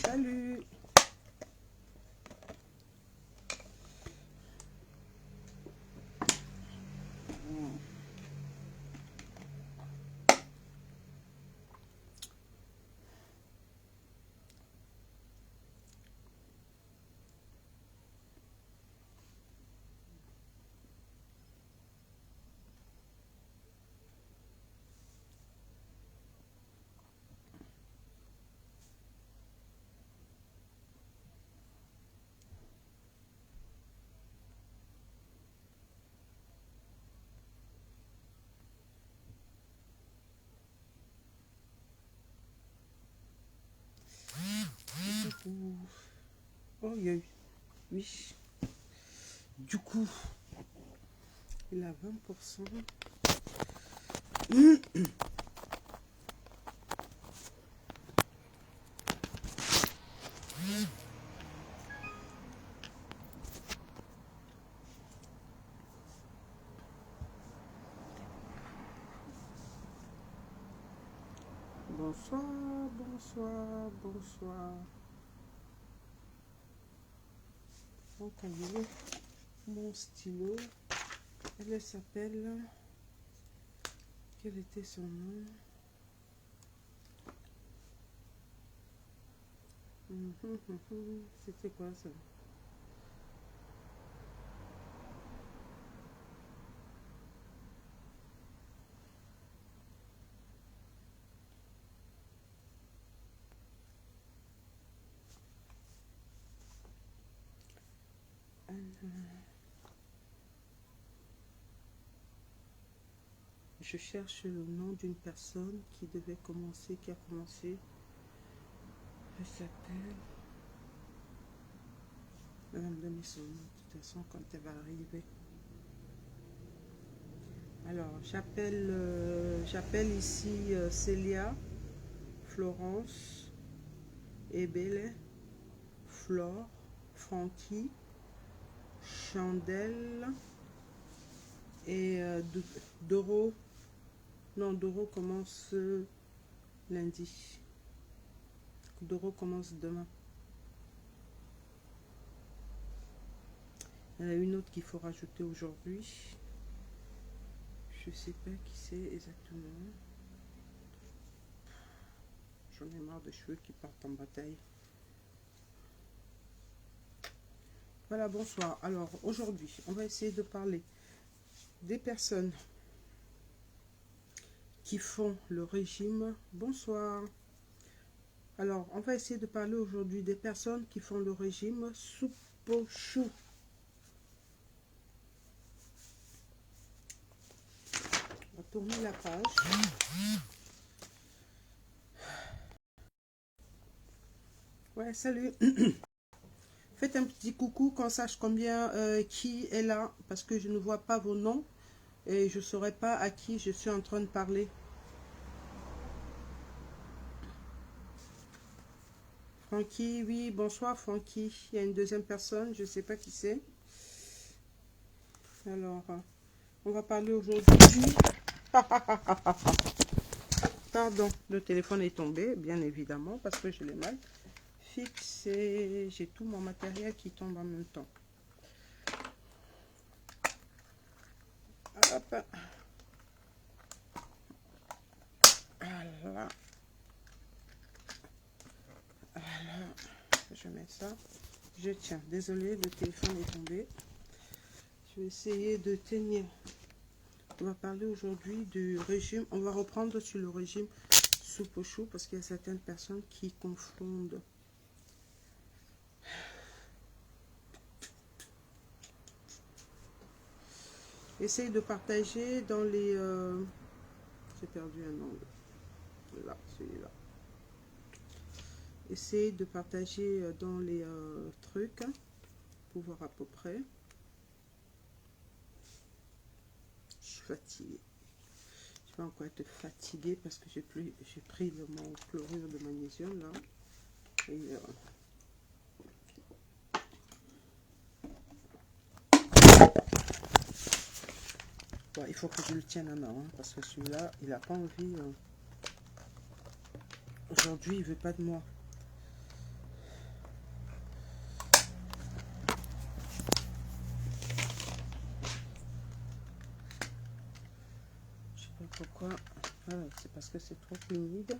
Salut. Oh, il y a eu. Oui. Du coup, il a 20%. Bonsoir, bonsoir, bonsoir. Mon cahier, mon stylo. Elle s'appelle... Quel était son nom? C'était quoi ça? Je cherche le nom d'une personne qui devait commencer, qui a commencé. Elle s'appelle... Elle va me donner son nom de toute façon quand elle va arriver. Alors, j'appelle ici Célia, Florence, Ebele, Flore, Francky, Chandelle et Doro. Non, Doro commence lundi. Doro commence demain. Il y en a une autre qu'il faut rajouter aujourd'hui. Je sais pas qui c'est exactement. J'en ai marre de cheveux qui partent en bataille. Voilà, bonsoir. Alors, aujourd'hui, on va essayer de parler des personnes qui font le régime. Bonsoir. Alors, on va essayer de parler aujourd'hui des personnes qui font le régime soupe au chou. On va tourner la page. Ouais, salut. Faites un petit coucou qu'on sache combien qui est là, parce que je ne vois pas vos noms et je ne saurais pas à qui je suis en train de parler. Francky, oui, bonsoir Francky. Il y a une deuxième personne, je ne sais pas qui c'est. Alors, on va parler aujourd'hui. Pardon, le téléphone est tombé, bien évidemment, parce que je l'ai mal fixé. J'ai tout mon matériel qui tombe en même temps. Hop. Voilà. Voilà. Je mets ça. Je tiens. Désolé, le téléphone est tombé. Je vais essayer de tenir. On va parler aujourd'hui du régime. On va reprendre sur le régime soupe au chou parce qu'il y a certaines personnes qui confondent. Essayez de partager dans les... J'ai perdu un nom. Là, celui-là. Essayez de partager dans les trucs pour voir à peu près. Je suis fatiguée. Je vais encore être fatiguée parce que j'ai pris mon chlorure de magnésium là. Et, bon, il faut que je le tienne à main hein, parce que celui-là, il n'a pas envie. Aujourd'hui, il veut pas de moi. Je sais pas pourquoi. Ah, c'est parce que c'est trop humide.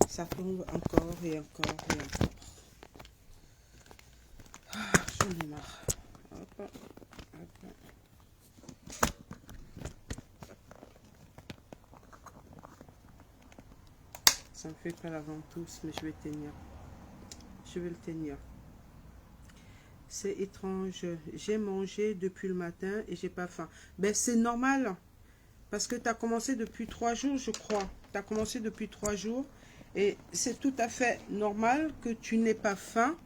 Ça tombe encore et encore et encore. Ah, j'en ai marre. Hop, hop. Ça me fait pas la ventouse, mais je vais tenir. Je vais le tenir. C'est étrange. J'ai mangé depuis le matin et j'ai pas faim. Ben, c'est normal. Parce que tu as commencé depuis 3 jours, je crois. Tu as commencé depuis 3 jours. Et c'est tout à fait normal que tu n'aies pas faim.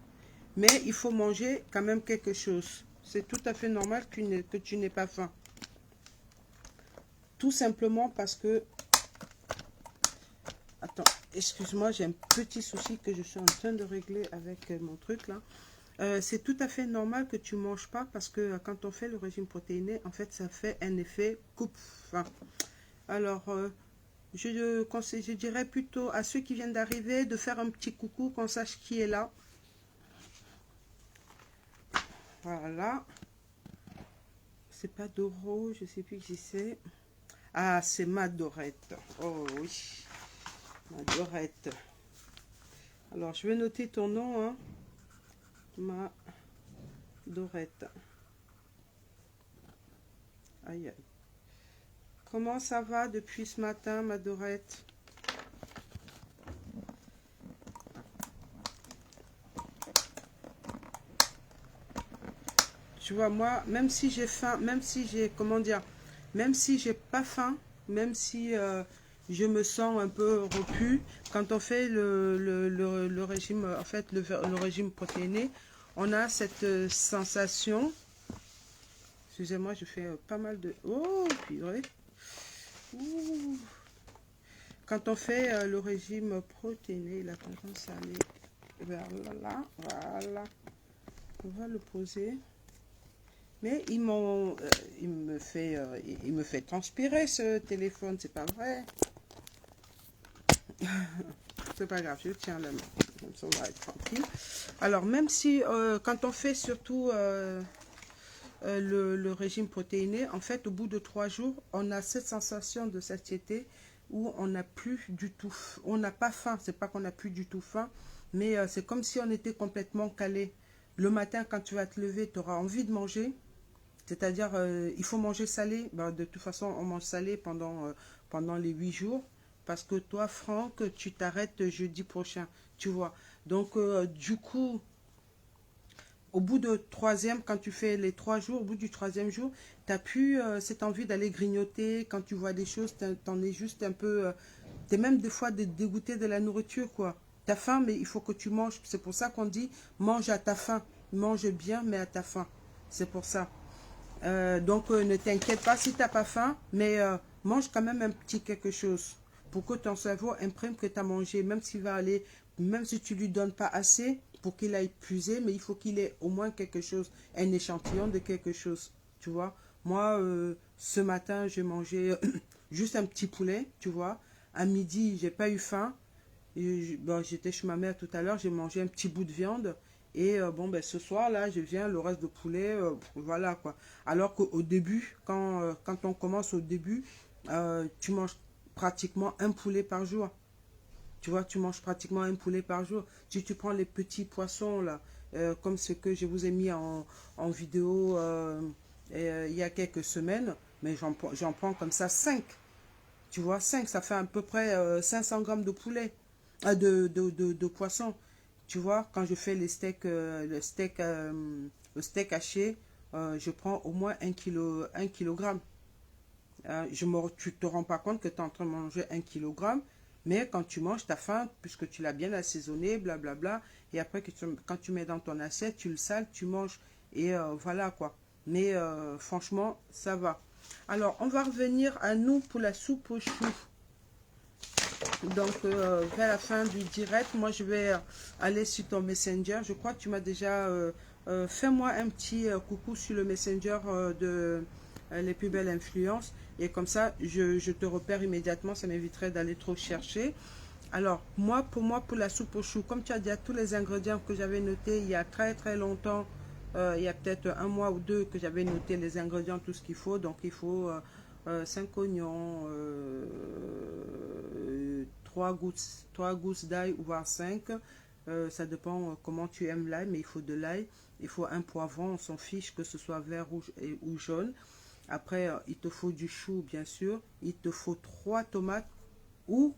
Mais il faut manger quand même quelque chose. C'est tout à fait normal que tu n'aies pas faim. Tout simplement parce que... Attends, excuse-moi, j'ai un petit souci que je suis en train de régler avec mon truc là. C'est tout à fait normal que tu ne manges pas parce que quand on fait le régime protéiné, en fait, ça fait un effet coupe-faim. Alors, je dirais plutôt à ceux qui viennent d'arriver de faire un petit coucou, qu'on sache qui est là. Voilà. C'est pas Doro, je sais plus qui c'est. Ah, c'est ma Dorette. Oh oui, ma Dorette. Alors, je vais noter ton nom, hein. Ma Dorette. Aïe, aïe. Comment ça va depuis ce matin, ma Dorette? Tu vois, moi, même si j'ai faim, même si j'ai, comment dire, même si j'ai pas faim, même si je me sens un peu repu, quand on fait le régime, en fait, le régime protéiné, on a cette sensation. Excusez-moi, je fais pas mal de... Oh, purée. Ouh. Quand on fait le régime protéiné, il a tendance à aller vers là. Voilà. On va le poser. Mais il me fait transpirer ce téléphone, c'est pas vrai. C'est pas grave, je tiens la main. Comme ça, on va être tranquille. Alors, même si, quand on fait surtout le régime protéiné, en fait, au bout de 3 jours, on a cette sensation de satiété où on n'a plus du tout, on n'a pas faim. C'est pas qu'on n'a plus du tout faim, mais c'est comme si on était complètement calé. Le matin, quand tu vas te lever, tu auras envie de manger. C'est-à-dire, il faut manger salé. Ben, de toute façon, on mange salé pendant les 8 jours. Parce que toi, Franck, tu t'arrêtes jeudi prochain. Tu vois. Donc, du coup, au bout de troisième, quand tu fais les 3 jours, au bout du troisième jour, tu n'as plus cette envie d'aller grignoter. Quand tu vois des choses, tu en es juste un peu... tu es même des fois dégoûté de la nourriture, quoi. Tu as faim, mais il faut que tu manges. C'est pour ça qu'on dit mange à ta faim. Mange bien, mais à ta faim. C'est pour ça. Donc ne t'inquiète pas si tu n'as pas faim, mais mange quand même un petit quelque chose pour que ton cerveau imprime que tu as mangé, même s'il va aller, même si tu lui donnes pas assez pour qu'il aille puiser, mais il faut qu'il ait au moins quelque chose, un échantillon de quelque chose, tu vois. Moi, ce matin, j'ai mangé juste un petit poulet, tu vois. À midi, j'ai pas eu faim. Bon, j'étais chez ma mère tout à l'heure, j'ai mangé un petit bout de viande. Et bon, ben, ce soir, là, je viens, le reste de poulet, voilà quoi. Alors qu'au début, quand on commence au début, tu manges pratiquement un poulet par jour. Tu vois, tu manges pratiquement un poulet par jour. Si tu prends les petits poissons, là, comme ce que je vous ai mis en vidéo il y a quelques semaines, mais j'en prends comme ça 5. Tu vois, 5 ça fait à peu près 500 grammes de poulet, de poisson. Tu vois, quand je fais les steaks, le steak haché, je prends au moins 1 kilogramme. Tu ne te rends pas compte que tu es en train de manger 1 kg, mais quand tu manges, tu as faim, puisque tu l'as bien assaisonné, blablabla. Et après, quand tu mets dans ton assiette, tu le sales, tu manges. Et voilà quoi. Mais franchement, ça va. Alors, on va revenir à nous pour la soupe aux choux. Donc, vers la fin du direct, moi, je vais aller sur ton Messenger. Je crois que tu m'as déjà... fais-moi un petit coucou sur le Messenger de les plus belles influences. Et comme ça, je te repère immédiatement. Ça m'éviterait d'aller trop chercher. Alors, pour la soupe aux choux, comme tu as dit, tous les ingrédients que j'avais notés il y a très très longtemps, il y a peut-être 1 mois ou 2 que j'avais noté les ingrédients, tout ce qu'il faut. Donc, il faut 5 oignons, 3 gousses d'ail, voire 5. Ça dépend comment tu aimes l'ail, mais il faut de l'ail. Il faut un poivron, on s'en fiche que ce soit vert rouge ou jaune. Après, il te faut du chou, bien sûr. Il te faut 3 tomates ou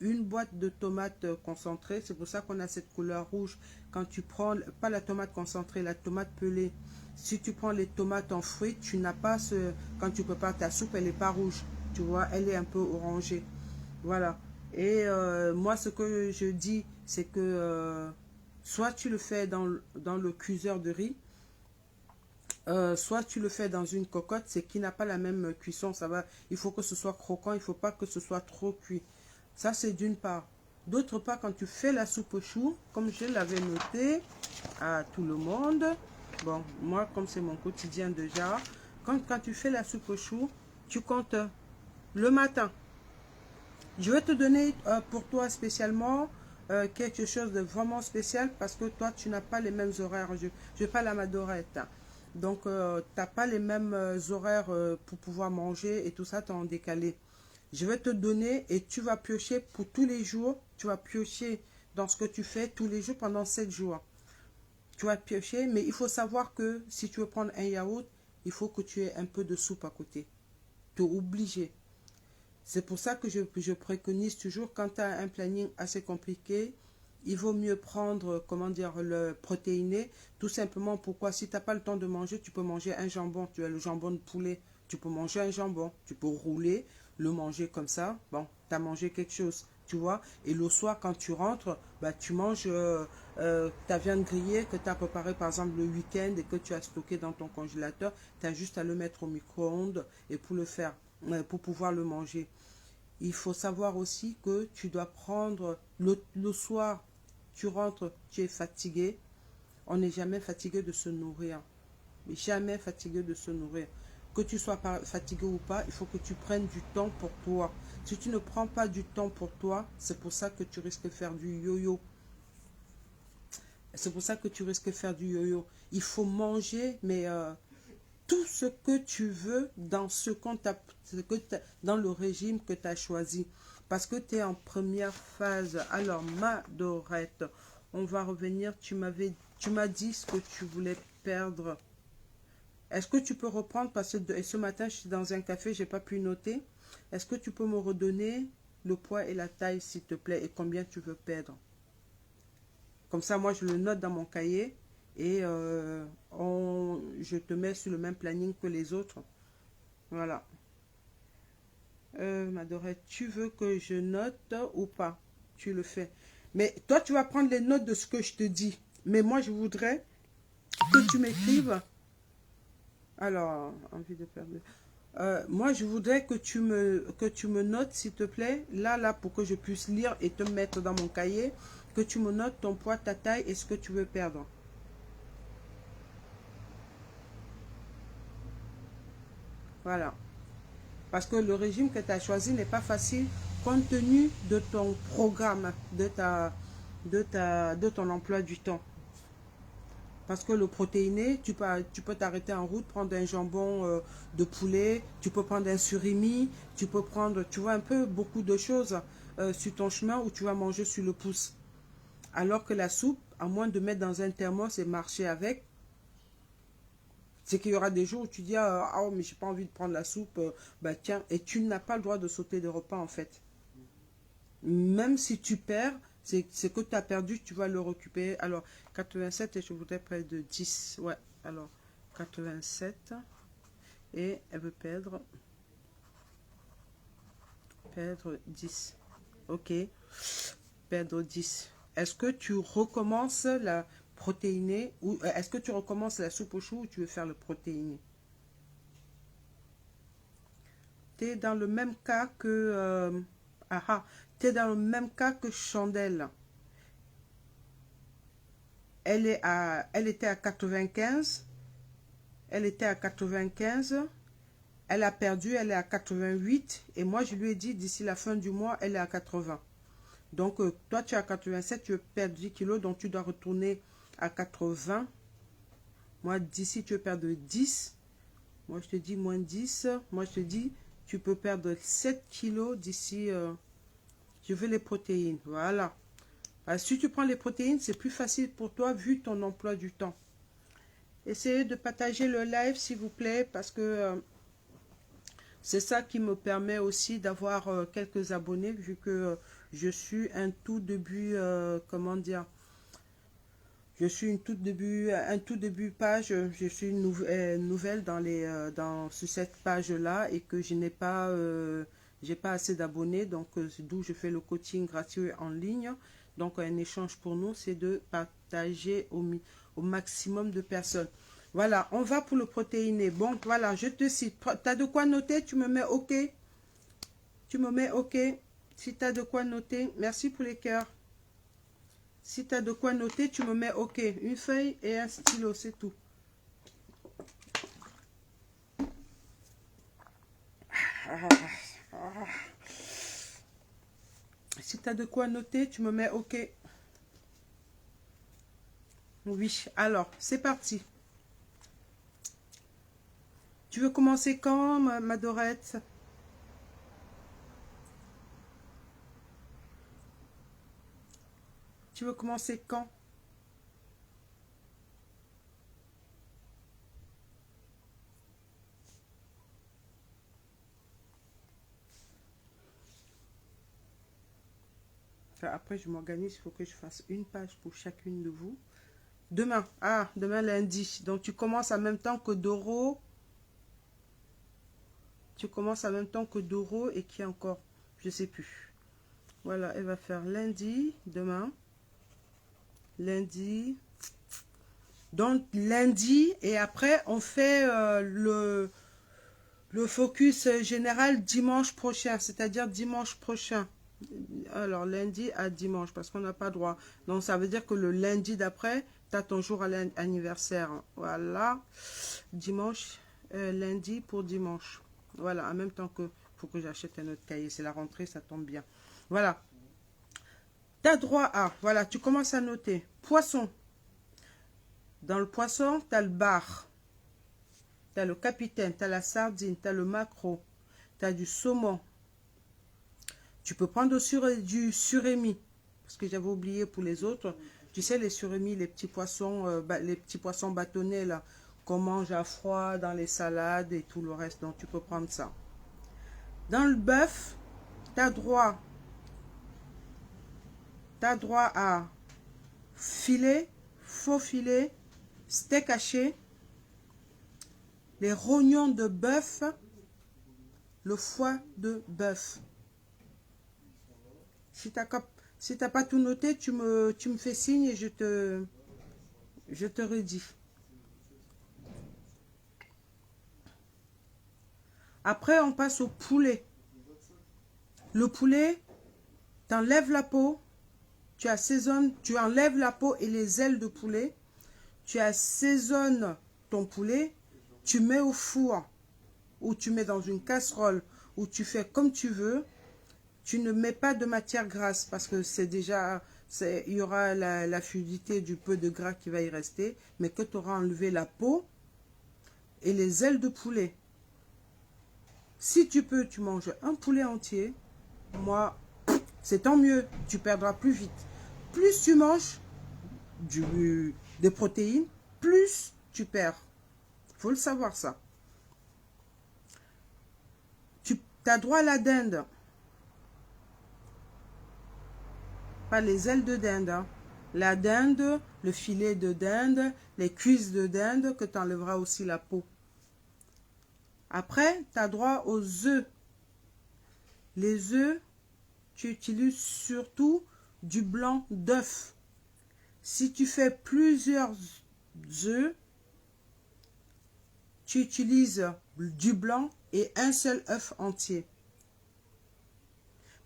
une boîte de tomates concentrées. C'est pour ça qu'on a cette couleur rouge. Quand tu prends, pas la tomate concentrée, la tomate pelée. Si tu prends les tomates en fruits, tu n'as pas ce... Quand tu prépares ta soupe, elle n'est pas rouge. Tu vois, elle est un peu orangée. Voilà. Et moi, ce que je dis, c'est que soit tu le fais dans le cuiseur de riz, soit tu le fais dans une cocotte, c'est qui n'a pas la même cuisson. Ça va, il faut que ce soit croquant, il ne faut pas que ce soit trop cuit. Ça, c'est d'une part. D'autre part, quand tu fais la soupe aux choux, comme je l'avais noté à tout le monde, bon, moi, comme c'est mon quotidien déjà, quand tu fais la soupe aux choux, tu comptes le matin. Je vais te donner pour toi spécialement quelque chose de vraiment spécial parce que toi, tu n'as pas les mêmes horaires. Je ne vais pas la Madorette. Donc, tu n'as pas les mêmes horaires pour pouvoir manger et tout ça, tu es en décalé. Je vais te donner et tu vas piocher pour tous les jours. Tu vas piocher dans ce que tu fais tous les jours pendant 7 jours. Tu vas piocher, mais il faut savoir que si tu veux prendre un yaourt, il faut que tu aies un peu de soupe à côté. Tu es obligé. C'est pour ça que je préconise toujours, quand tu as un planning assez compliqué, il vaut mieux prendre, comment dire, le protéiné. Tout simplement pourquoi, si tu n'as pas le temps de manger, tu peux manger un jambon. Tu as le jambon de poulet, tu peux manger un jambon. Tu peux rouler, le manger comme ça. Bon, tu as mangé quelque chose, tu vois. Et le soir, quand tu rentres, bah, tu manges ta viande grillée que tu as préparée, par exemple, le week-end et que tu as stocké dans ton congélateur. Tu as juste à le mettre au micro-ondes et pour le faire, pour pouvoir le manger. Il faut savoir aussi que tu dois prendre le soir, tu rentres, tu es fatigué. On n'est jamais fatigué de se nourrir. Jamais fatigué de se nourrir. Que tu sois fatigué ou pas, il faut que tu prennes du temps pour toi. Si tu ne prends pas du temps pour toi, c'est pour ça que tu risques de faire du yo-yo. C'est pour ça que tu risques de faire du yo-yo. Il faut manger, mais tout ce que tu veux dans dans le régime que tu as choisi. Parce que tu es en première phase. Alors, ma Dorette, on va revenir. Tu m'as dit ce que tu voulais perdre. Est-ce que tu peux reprendre? Parce que ce matin, je suis dans un café, je n'ai pas pu noter. Est-ce que tu peux me redonner le poids et la taille, s'il te plaît, et combien tu veux perdre? Comme ça, moi, je le note dans mon cahier et je te mets sur le même planning que les autres. Voilà. Madorette, tu veux que je note ou pas? Tu le fais. Mais toi, tu vas prendre les notes de ce que je te dis. Mais moi, je voudrais que tu m'écrives. Alors, envie de perdre. Moi, je voudrais que tu me notes, s'il te plaît, là, pour que je puisse lire et te mettre dans mon cahier, que tu me notes ton poids, ta taille et ce que tu veux perdre. Voilà. Parce que le régime que tu as choisi n'est pas facile compte tenu de ton programme, de ton emploi du temps. Parce que le protéiné, tu peux t'arrêter en route, prendre un jambon de poulet, tu peux prendre un surimi, tu peux prendre, tu vois, un peu beaucoup de choses sur ton chemin où tu vas manger sur le pouce. Alors que la soupe, à moins de mettre dans un thermos et marcher avec, c'est qu'il y aura des jours où tu dis ah mais j'ai pas envie de prendre la soupe, bah tiens, et tu n'as pas le droit de sauter des repas en fait. Même si tu perds, c'est que tu as perdu, tu vas le récupérer. Alors 87 et je voudrais près de 10. Ouais, alors 87 et elle veut perdre Perdre 10. Ok. Perdre 10. Est-ce que tu recommences la protéinée ou est-ce que tu recommences la soupe au chou ou tu veux faire le protéiné? Tu es dans le même cas que tu es dans le même cas que Chandelle. Elle était à 95. Elle était à 95. Elle a perdu, elle est à 88. Et moi, je lui ai dit, d'ici la fin du mois, elle est à 80. Donc, toi, tu es à 87, tu veux perdre 10 kilos, donc tu dois retourner à 80. Moi, d'ici, tu veux perdre 10. Moi, je te dis moins 10. Moi, je te dis, tu peux perdre 7 kilos d'ici. Je veux les protéines. Voilà. Alors, si tu prends les protéines, c'est plus facile pour toi vu ton emploi du temps. Essayez de partager le live, s'il vous plaît, parce que c'est ça qui me permet aussi d'avoir quelques abonnés, vu que je suis un tout début, comment dire, je suis un tout début page, je suis nouvelle sur cette page-là et que je n'ai pas, j'ai pas assez d'abonnés, donc d'où je fais le coaching gratuit en ligne. Donc un échange pour nous, c'est de partager au maximum de personnes. Voilà, on va pour le protéiné. Bon, voilà, je te cite. Tu as de quoi noter, tu me mets OK. Tu me mets OK. Si tu as de quoi noter, merci pour les cœurs. Si tu as de quoi noter, tu me mets OK. Une feuille et un stylo, c'est tout. Si tu as de quoi noter, tu me mets OK. Oui, alors, c'est parti. Tu veux commencer quand, ma Dorette? Tu veux commencer quand? Après, je m'organise, il faut que je fasse une page pour chacune de vous. Demain, demain lundi. Donc, tu commences en même temps que Doro. Tu commences en même temps que Doro et qui encore? Je sais plus. Voilà, elle va faire lundi, demain. Lundi. Donc, lundi. Et après, on fait le focus général dimanche prochain. C'est-à-dire dimanche prochain. Alors, lundi à dimanche, parce qu'on n'a pas droit. Donc, ça veut dire que le lundi d'après, tu as ton jour à l'anniversaire. Voilà. Dimanche, lundi pour dimanche. Voilà, en même temps que faut que j'achète un autre cahier. C'est la rentrée, ça tombe bien. Voilà. Tu as droit à, voilà, tu commences à noter. Poisson. Dans le poisson, tu as le bar. Tu as le capitaine, tu as la sardine, tu as le maquereau. Tu as du saumon. Tu peux prendre du surimi. Parce que j'avais oublié pour les autres. Tu sais, les surimi, les petits poissons bâtonnets, là, qu'on mange à froid dans les salades et tout le reste. Donc, tu peux prendre ça. Dans le bœuf, tu as droit à filet, faux filet, steak haché, les rognons de bœuf, le foie de bœuf. Si tu n'as pas tout noté, tu me fais signe et je te redis. Après, on passe au poulet. Le poulet, tu enlèves la peau, tu enlèves la peau et les ailes de poulet, tu assaisonnes ton poulet, tu mets au four ou tu mets dans une casserole ou tu fais comme tu veux. Tu ne mets pas de matière grasse parce que il y aura la fluidité du peu de gras qui va y rester, mais que tu auras enlevé la peau et les ailes de poulet. Si tu peux, tu manges un poulet entier. Moi, c'est tant mieux, tu perdras plus vite. Plus tu manges des protéines, plus tu perds. Il faut le savoir ça. Tu as droit à la dinde. Pas les ailes de dinde. Hein. La dinde, le filet de dinde, les cuisses de dinde, que tu enlèveras aussi la peau. Après, tu as droit aux œufs. Les œufs, tu utilises surtout du blanc d'œuf. Si tu fais plusieurs œufs, tu utilises du blanc et un seul œuf entier.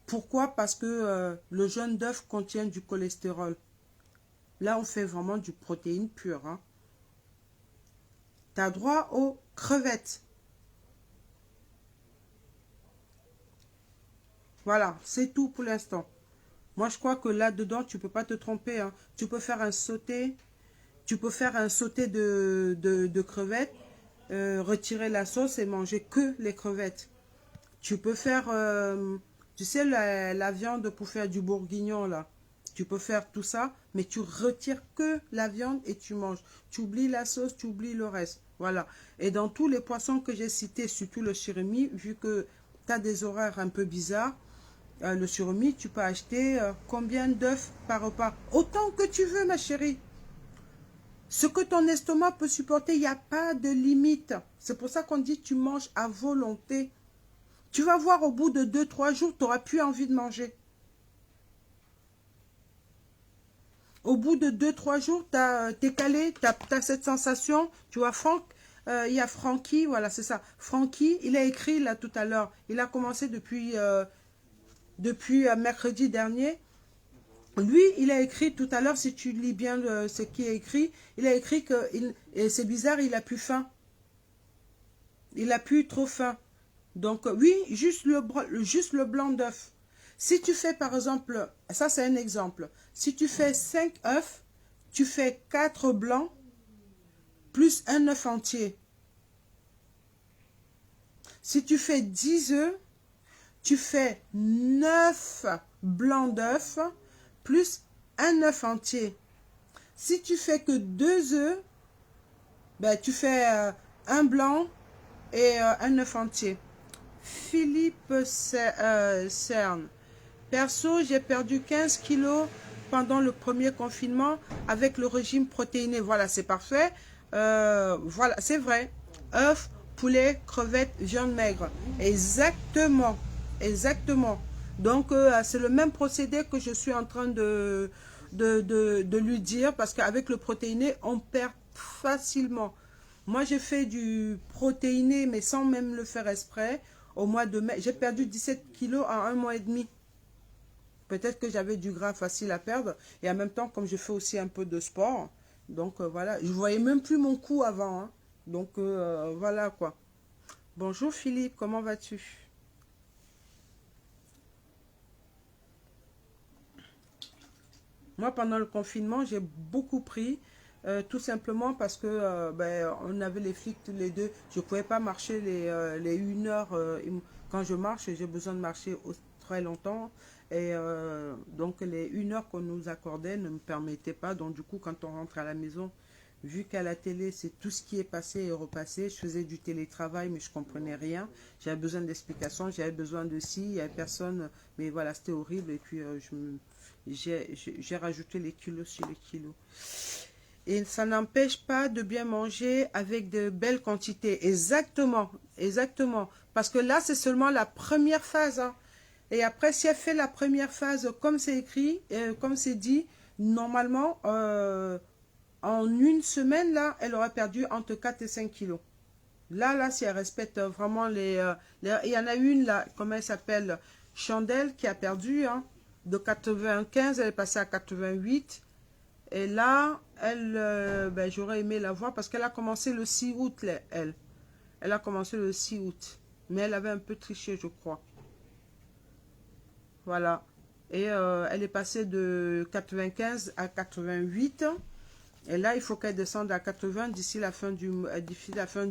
Pourquoi? Parce que le jaune d'œuf contient du cholestérol. Là, on fait vraiment du protéine pure. Hein. Tu as droit aux crevettes. Voilà, c'est tout pour l'instant. Moi, je crois que là-dedans, tu ne peux pas te tromper. Hein. Tu peux faire un sauté. Tu peux faire un sauté de crevettes, retirer la sauce et manger que les crevettes. Tu peux faire, tu sais, la viande pour faire du bourguignon, là. Tu peux faire tout ça, mais tu retires que la viande et tu manges. Tu oublies la sauce, tu oublies le reste. Voilà. Et dans tous les poissons que j'ai cités, surtout le surimi, vu que tu as des horaires un peu bizarres, le surimi, tu peux acheter combien d'œufs par repas? Autant que tu veux, ma chérie. Ce que ton estomac peut supporter, il n'y a pas de limite. C'est pour ça qu'on dit tu manges à volonté. Tu vas voir au bout de 2-3 jours, tu n'auras plus envie de manger. Au bout de 2-3 jours, t'es calé, tu as cette sensation. Tu vois, Franck, il y a Francky, voilà, c'est ça. Francky, il a écrit là tout à l'heure. Il a commencé depuis mercredi dernier. Lui, il a écrit tout à l'heure, si tu lis bien ce qui est écrit, il a écrit que, et c'est bizarre, il a plus faim. Il a plus trop faim. Donc, oui, juste le blanc d'œuf. Si tu fais, par exemple, ça c'est un exemple. Si tu fais 5 œufs, tu fais 4 blancs, plus un œuf entier. Si tu fais 10 œufs, tu fais 9 blancs d'œufs, plus un œuf entier. Si tu fais que 2 œufs, ben, tu fais un blanc et un œuf entier. Philippe Cern. Perso, j'ai perdu 15 kilos pendant le premier confinement avec le régime protéiné. Voilà, c'est parfait. Voilà, c'est vrai. Œufs, poulet, crevettes, viande maigre. Exactement. Exactement. Donc, c'est le même procédé que je suis en train de lui dire parce qu'avec le protéiné, on perd facilement. Moi, j'ai fait du protéiné, mais sans même le faire exprès. Au mois de mai, j'ai perdu 17 kilos en 1 mois et demi. Peut-être que j'avais du gras facile à perdre. Et en même temps, comme je fais aussi un peu de sport, donc voilà. Je ne voyais même plus mon cou avant. Hein. Donc voilà quoi. Bonjour Philippe, comment vas-tu? Moi, pendant le confinement, j'ai beaucoup pris. Tout simplement parce que ben, on avait les flics tous les deux. Je ne pouvais pas marcher les 1 heure. Quand je marche, j'ai besoin de marcher très longtemps. Et donc les 1 heure qu'on nous accordait ne me permettait pas. Donc du coup, quand on rentre à la maison, vu qu'à la télé, c'est tout ce qui est passé et repassé, je faisais du télétravail, mais je ne comprenais rien. J'avais besoin d'explications, j'avais besoin de si, il n'y avait personne. Mais voilà, c'était horrible. Et puis, j'ai rajouté les kilos sur les kilos. Et ça n'empêche pas de bien manger avec de belles quantités. Exactement, exactement. Parce que là, c'est seulement la première phase. Hein. Et après, si elle fait la première phase comme c'est écrit, comme c'est dit, normalement, en 1 semaine, là, elle aura perdu entre 4 et 5 kilos. Là, si elle respecte vraiment il y en a une, là, comment elle s'appelle? Chandelle, qui a perdu, hein, de 95, elle est passée à 88. Et là, elle, ben, j'aurais aimé la voir parce qu'elle a commencé le 6 août, elle. Elle a commencé le 6 août. Mais elle avait un peu triché, je crois. Voilà. Et elle est passée de 95 à 88. Et là, il faut qu'elle descende à 80 d'ici la fin du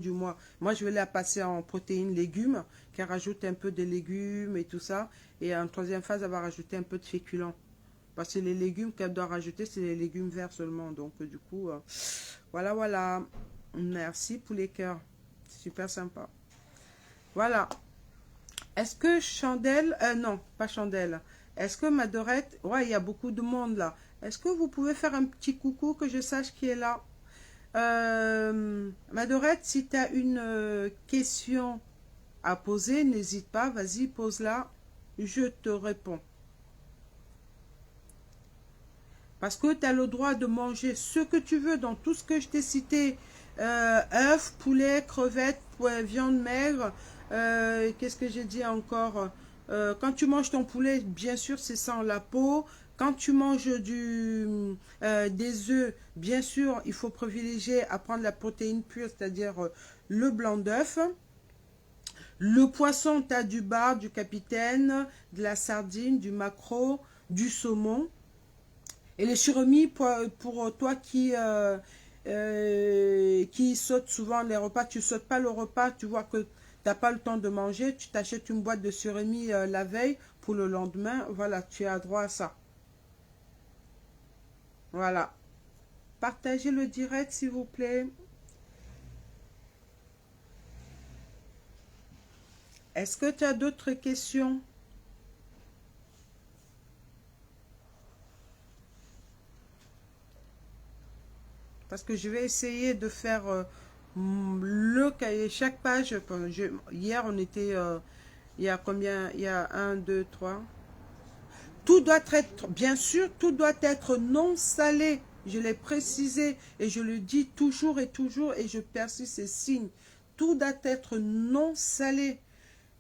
mois. Moi, je vais la passer en protéines légumes, qu'elle rajoute un peu de légumes et tout ça. Et en troisième phase, elle va rajouter un peu de féculents. Parce que les légumes qu'elle doit rajouter, c'est les légumes verts seulement. Donc, du coup, voilà, voilà. Merci pour les cœurs. Super sympa. Voilà. Est-ce que Chandelle... non, pas Chandelle. Est-ce que Madorette... Ouais, il y a beaucoup de monde là. Est-ce que vous pouvez faire un petit coucou que je sache qui est là? Madorette, si tu as une question à poser, n'hésite pas. Vas-y, pose-la. je te réponds. Parce que tu as le droit de manger ce que tu veux dans tout ce que je t'ai cité. Œufs, poulet, crevettes, viande maigre. Qu'est-ce que j'ai dit encore? Quand tu manges ton poulet, bien sûr, c'est sans la peau. Quand tu manges des œufs, bien sûr, il faut privilégier à prendre la protéine pure, c'est-à-dire le blanc d'œuf. Le poisson, tu as du bar, du capitaine, de la sardine, du maquereau, du saumon. Et les surimi, pour toi qui saute souvent les repas, tu sautes pas le repas, tu vois que tu n'as pas le temps de manger, tu t'achètes une boîte de surimi la veille pour le lendemain, voilà, tu as droit à ça. Voilà. Partagez le direct, s'il vous plaît. Est-ce que tu as d'autres questions? Parce que je vais essayer de faire le cahier, chaque page. Hier, on était, il y a combien? Il y a un, deux, trois. Tout doit être, bien sûr, tout doit être non salé. Je l'ai précisé et je le dis toujours et je persiste ces signes. Tout doit être non salé.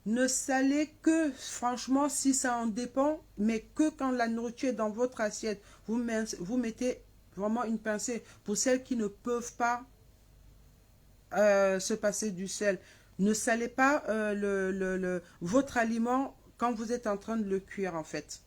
Ne salez que, franchement, si ça en dépend, mais que quand la nourriture est dans votre assiette. Vous mettez vraiment une pincée pour celles qui ne peuvent pas se passer du sel. Ne salez pas votre aliment quand vous êtes en train de le cuire, en fait.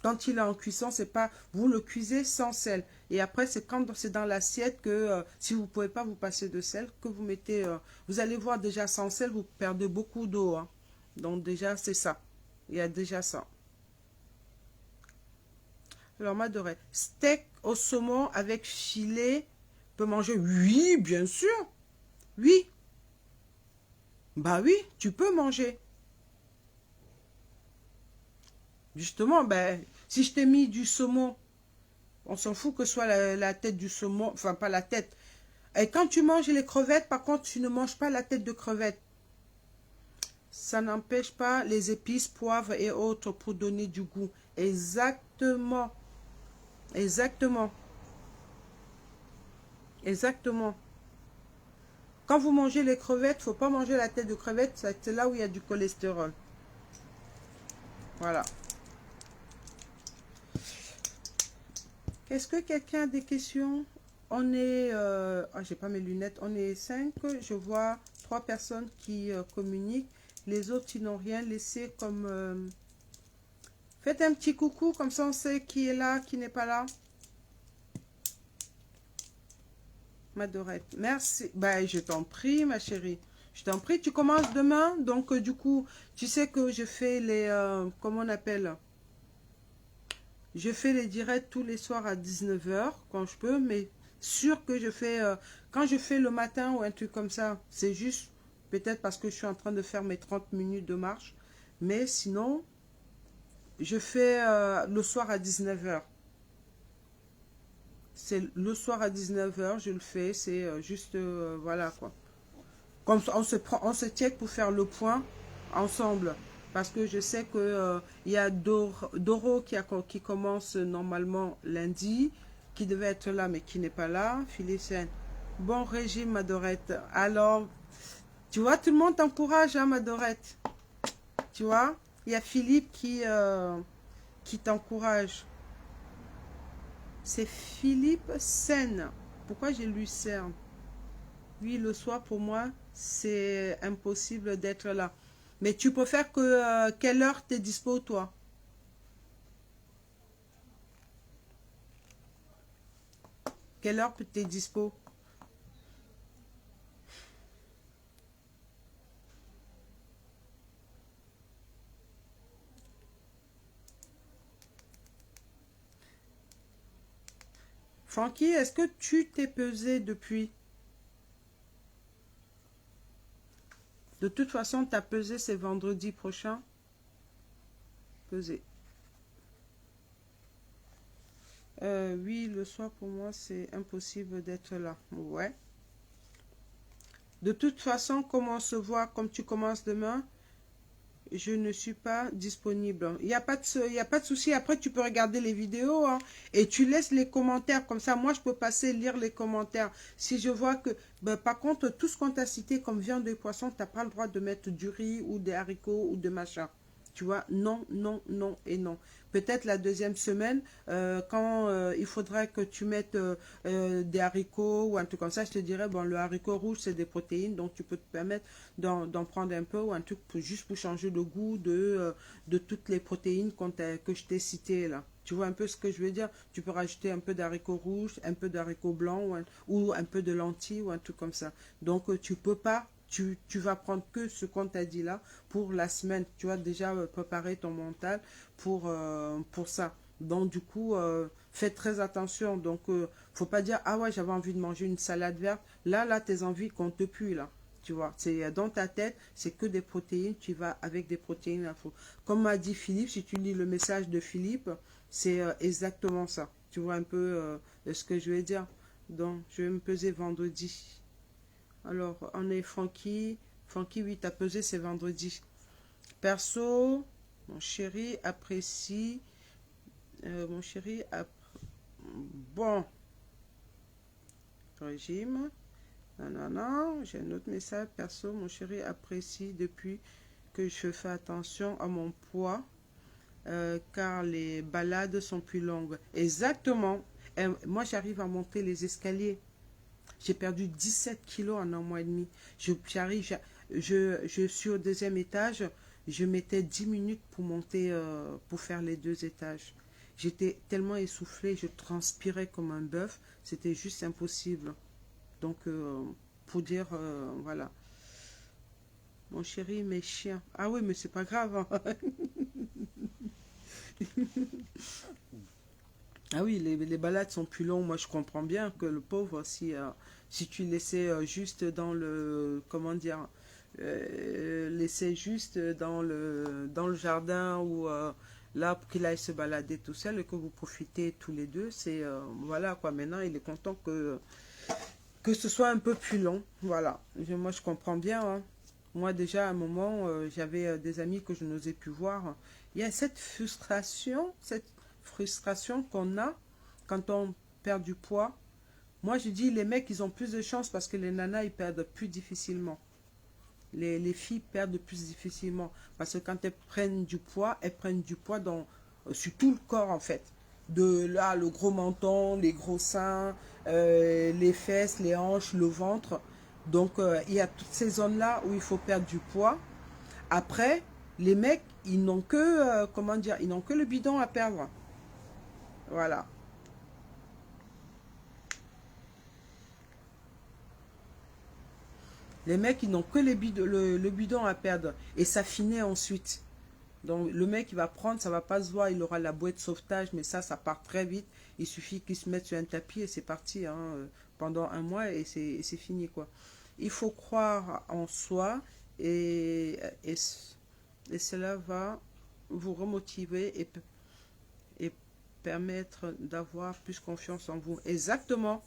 Quand il est en cuisson, c'est pas vous le cuisez sans sel. Et après, c'est quand c'est dans l'assiette que si vous ne pouvez pas vous passer de sel, que vous mettez. Vous allez voir déjà sans sel, vous perdez beaucoup d'eau. Hein. Donc déjà, c'est ça. Il y a déjà ça. Alors, m'adorait. Steak au saumon avec filet. Peut manger? Oui, bien sûr. Oui. Bah oui, tu peux manger. Justement, ben, si je t'ai mis du saumon, on s'en fout que ce soit la tête du saumon, enfin pas la tête. Et quand tu manges les crevettes, par contre, tu ne manges pas la tête de crevette. Ça n'empêche pas les épices, poivres et autres pour donner du goût. Exactement. Exactement. Exactement. Quand vous mangez les crevettes, faut pas manger la tête de crevette. C'est là où il y a du cholestérol. Voilà. Est-ce que quelqu'un a des questions? On est... j'ai pas mes lunettes. On est 5. Je vois 3 personnes qui communiquent. Les autres, ils n'ont rien laissé comme... Faites un petit coucou, comme ça on sait qui est là, qui n'est pas là. Ma Dorette, merci. Bah, je t'en prie, ma chérie. Je t'en prie, tu commences demain. Donc, du coup, tu sais que je fais les... comment on appelle? Je fais les directs tous les soirs à 19 h quand je peux. Mais sûr que je fais... quand je fais le matin ou un truc comme ça, c'est juste peut-être parce que je suis en train de faire mes 30 minutes de marche. Mais sinon, je fais le soir à 19 h. C'est le soir à 19 h, je le fais. C'est juste... voilà, quoi. Comme ça, on se check pour faire le point ensemble. Parce que je sais que il y a Doro qui commence normalement lundi, qui devait être là mais qui n'est pas là. Philicienne, bon régime, ma Dorette. Alors, tu vois, tout le monde t'encourage, hein, ma Dorette. Tu vois, il y a Philippe qui t'encourage. C'est Philippe Sen. Pourquoi j'ai lu Cern? Oui, le soir, pour moi, c'est impossible d'être là. Mais tu préfères que quelle heure t'es dispo, toi? Quelle heure t'es dispo? Francky, est-ce que tu t'es pesé depuis? De toute façon, t'as pesé, c'est vendredi prochain. Pesé. Oui, le soir, pour moi, c'est impossible d'être là. Ouais. De toute façon, comme on se voit, comme tu commences demain, Je ne suis pas disponible. Il y a pas de souci. Après, tu peux regarder les vidéos hein, et tu laisses les commentaires. Comme ça, moi, je peux passer lire les commentaires. Si je vois que, ben, par contre, tout ce qu'on t'a cité comme viande de poisson, tu n'as pas le droit de mettre du riz ou des haricots ou de machin. Tu vois, non, non, non et non. Peut-être la deuxième semaine, quand il faudrait que tu mettes des haricots ou un truc comme ça, je te dirais, bon, le haricot rouge, c'est des protéines, donc tu peux te permettre d'en prendre un peu ou un truc juste pour changer le goût de toutes les protéines que je t'ai citées là. Tu vois un peu ce que je veux dire? Tu peux rajouter un peu d'haricots rouges, un peu d'haricots blancs ou un peu de lentilles ou un truc comme ça. Donc tu peux pas, tu vas prendre que ce qu'on t'a dit là pour la semaine. Tu vas déjà préparer ton mental pour ça. Donc du coup, fais très attention. Donc faut pas dire ah ouais j'avais envie de manger une salade verte. Là tes envies comptent plus là. Tu vois, c'est dans ta tête, c'est que des protéines, tu vas avec des protéines à fond. Comme m'a dit Philippe, si tu lis le message de Philippe, c'est exactement ça. Tu vois un peu ce que je vais dire. Donc, je vais me peser vendredi. Alors, on est Francky. Francky, oui, t'as pesé, c'est vendredi. Perso, mon chéri apprécie. Mon chéri, bon, régime. Non, non, non, j'ai un autre message perso. Mon chéri apprécie depuis que je fais attention à mon poids car les balades sont plus longues. Exactement. Et moi, j'arrive à monter les escaliers. J'ai perdu 17 kilos en un mois et demi. Je suis au deuxième étage. Je mettais 10 minutes pour monter, pour faire les deux étages. J'étais tellement essoufflée, je transpirais comme un bœuf. C'était juste impossible. Donc, pour dire, voilà. Mon chéri, mes chiens. Ah oui, mais c'est pas grave. Hein. Ah oui, les balades sont plus longues. Moi, je comprends bien que le pauvre, si tu laissais juste dans le, comment dire, laissais juste dans le jardin ou là pour qu'il aille se balader tout seul et que vous profitez tous les deux, c'est voilà quoi. Maintenant, il est content que ce soit un peu plus long. Voilà. Moi, je comprends bien. Hein. Moi, déjà, à un moment, j'avais des amis que je n'osais plus voir. Il y a cette frustration qu'on a quand on perd du poids. Moi, je dis, les mecs, ils ont plus de chance parce que les nanas, ils perdent plus difficilement. Les filles perdent plus difficilement. Parce que quand elles prennent du poids sur tout le corps, en fait. De là, le gros menton, les gros seins, les fesses, les hanches, le ventre. Donc, il y a toutes ces zones-là où il faut perdre du poids. Après, les mecs, ils n'ont que, comment dire, ils n'ont que le bidon à perdre. Voilà. Les mecs, ils n'ont que le bidon à perdre. Et ça finit ensuite. Donc, le mec, il va prendre, ça va pas se voir, il aura la bouée de sauvetage, mais ça part très vite. Il suffit qu'il se mette sur un tapis et c'est parti, hein, pendant un mois et c'est fini, quoi. Il faut croire en soi et, et cela va vous remotiver et permettre d'avoir plus confiance en vous. Exactement.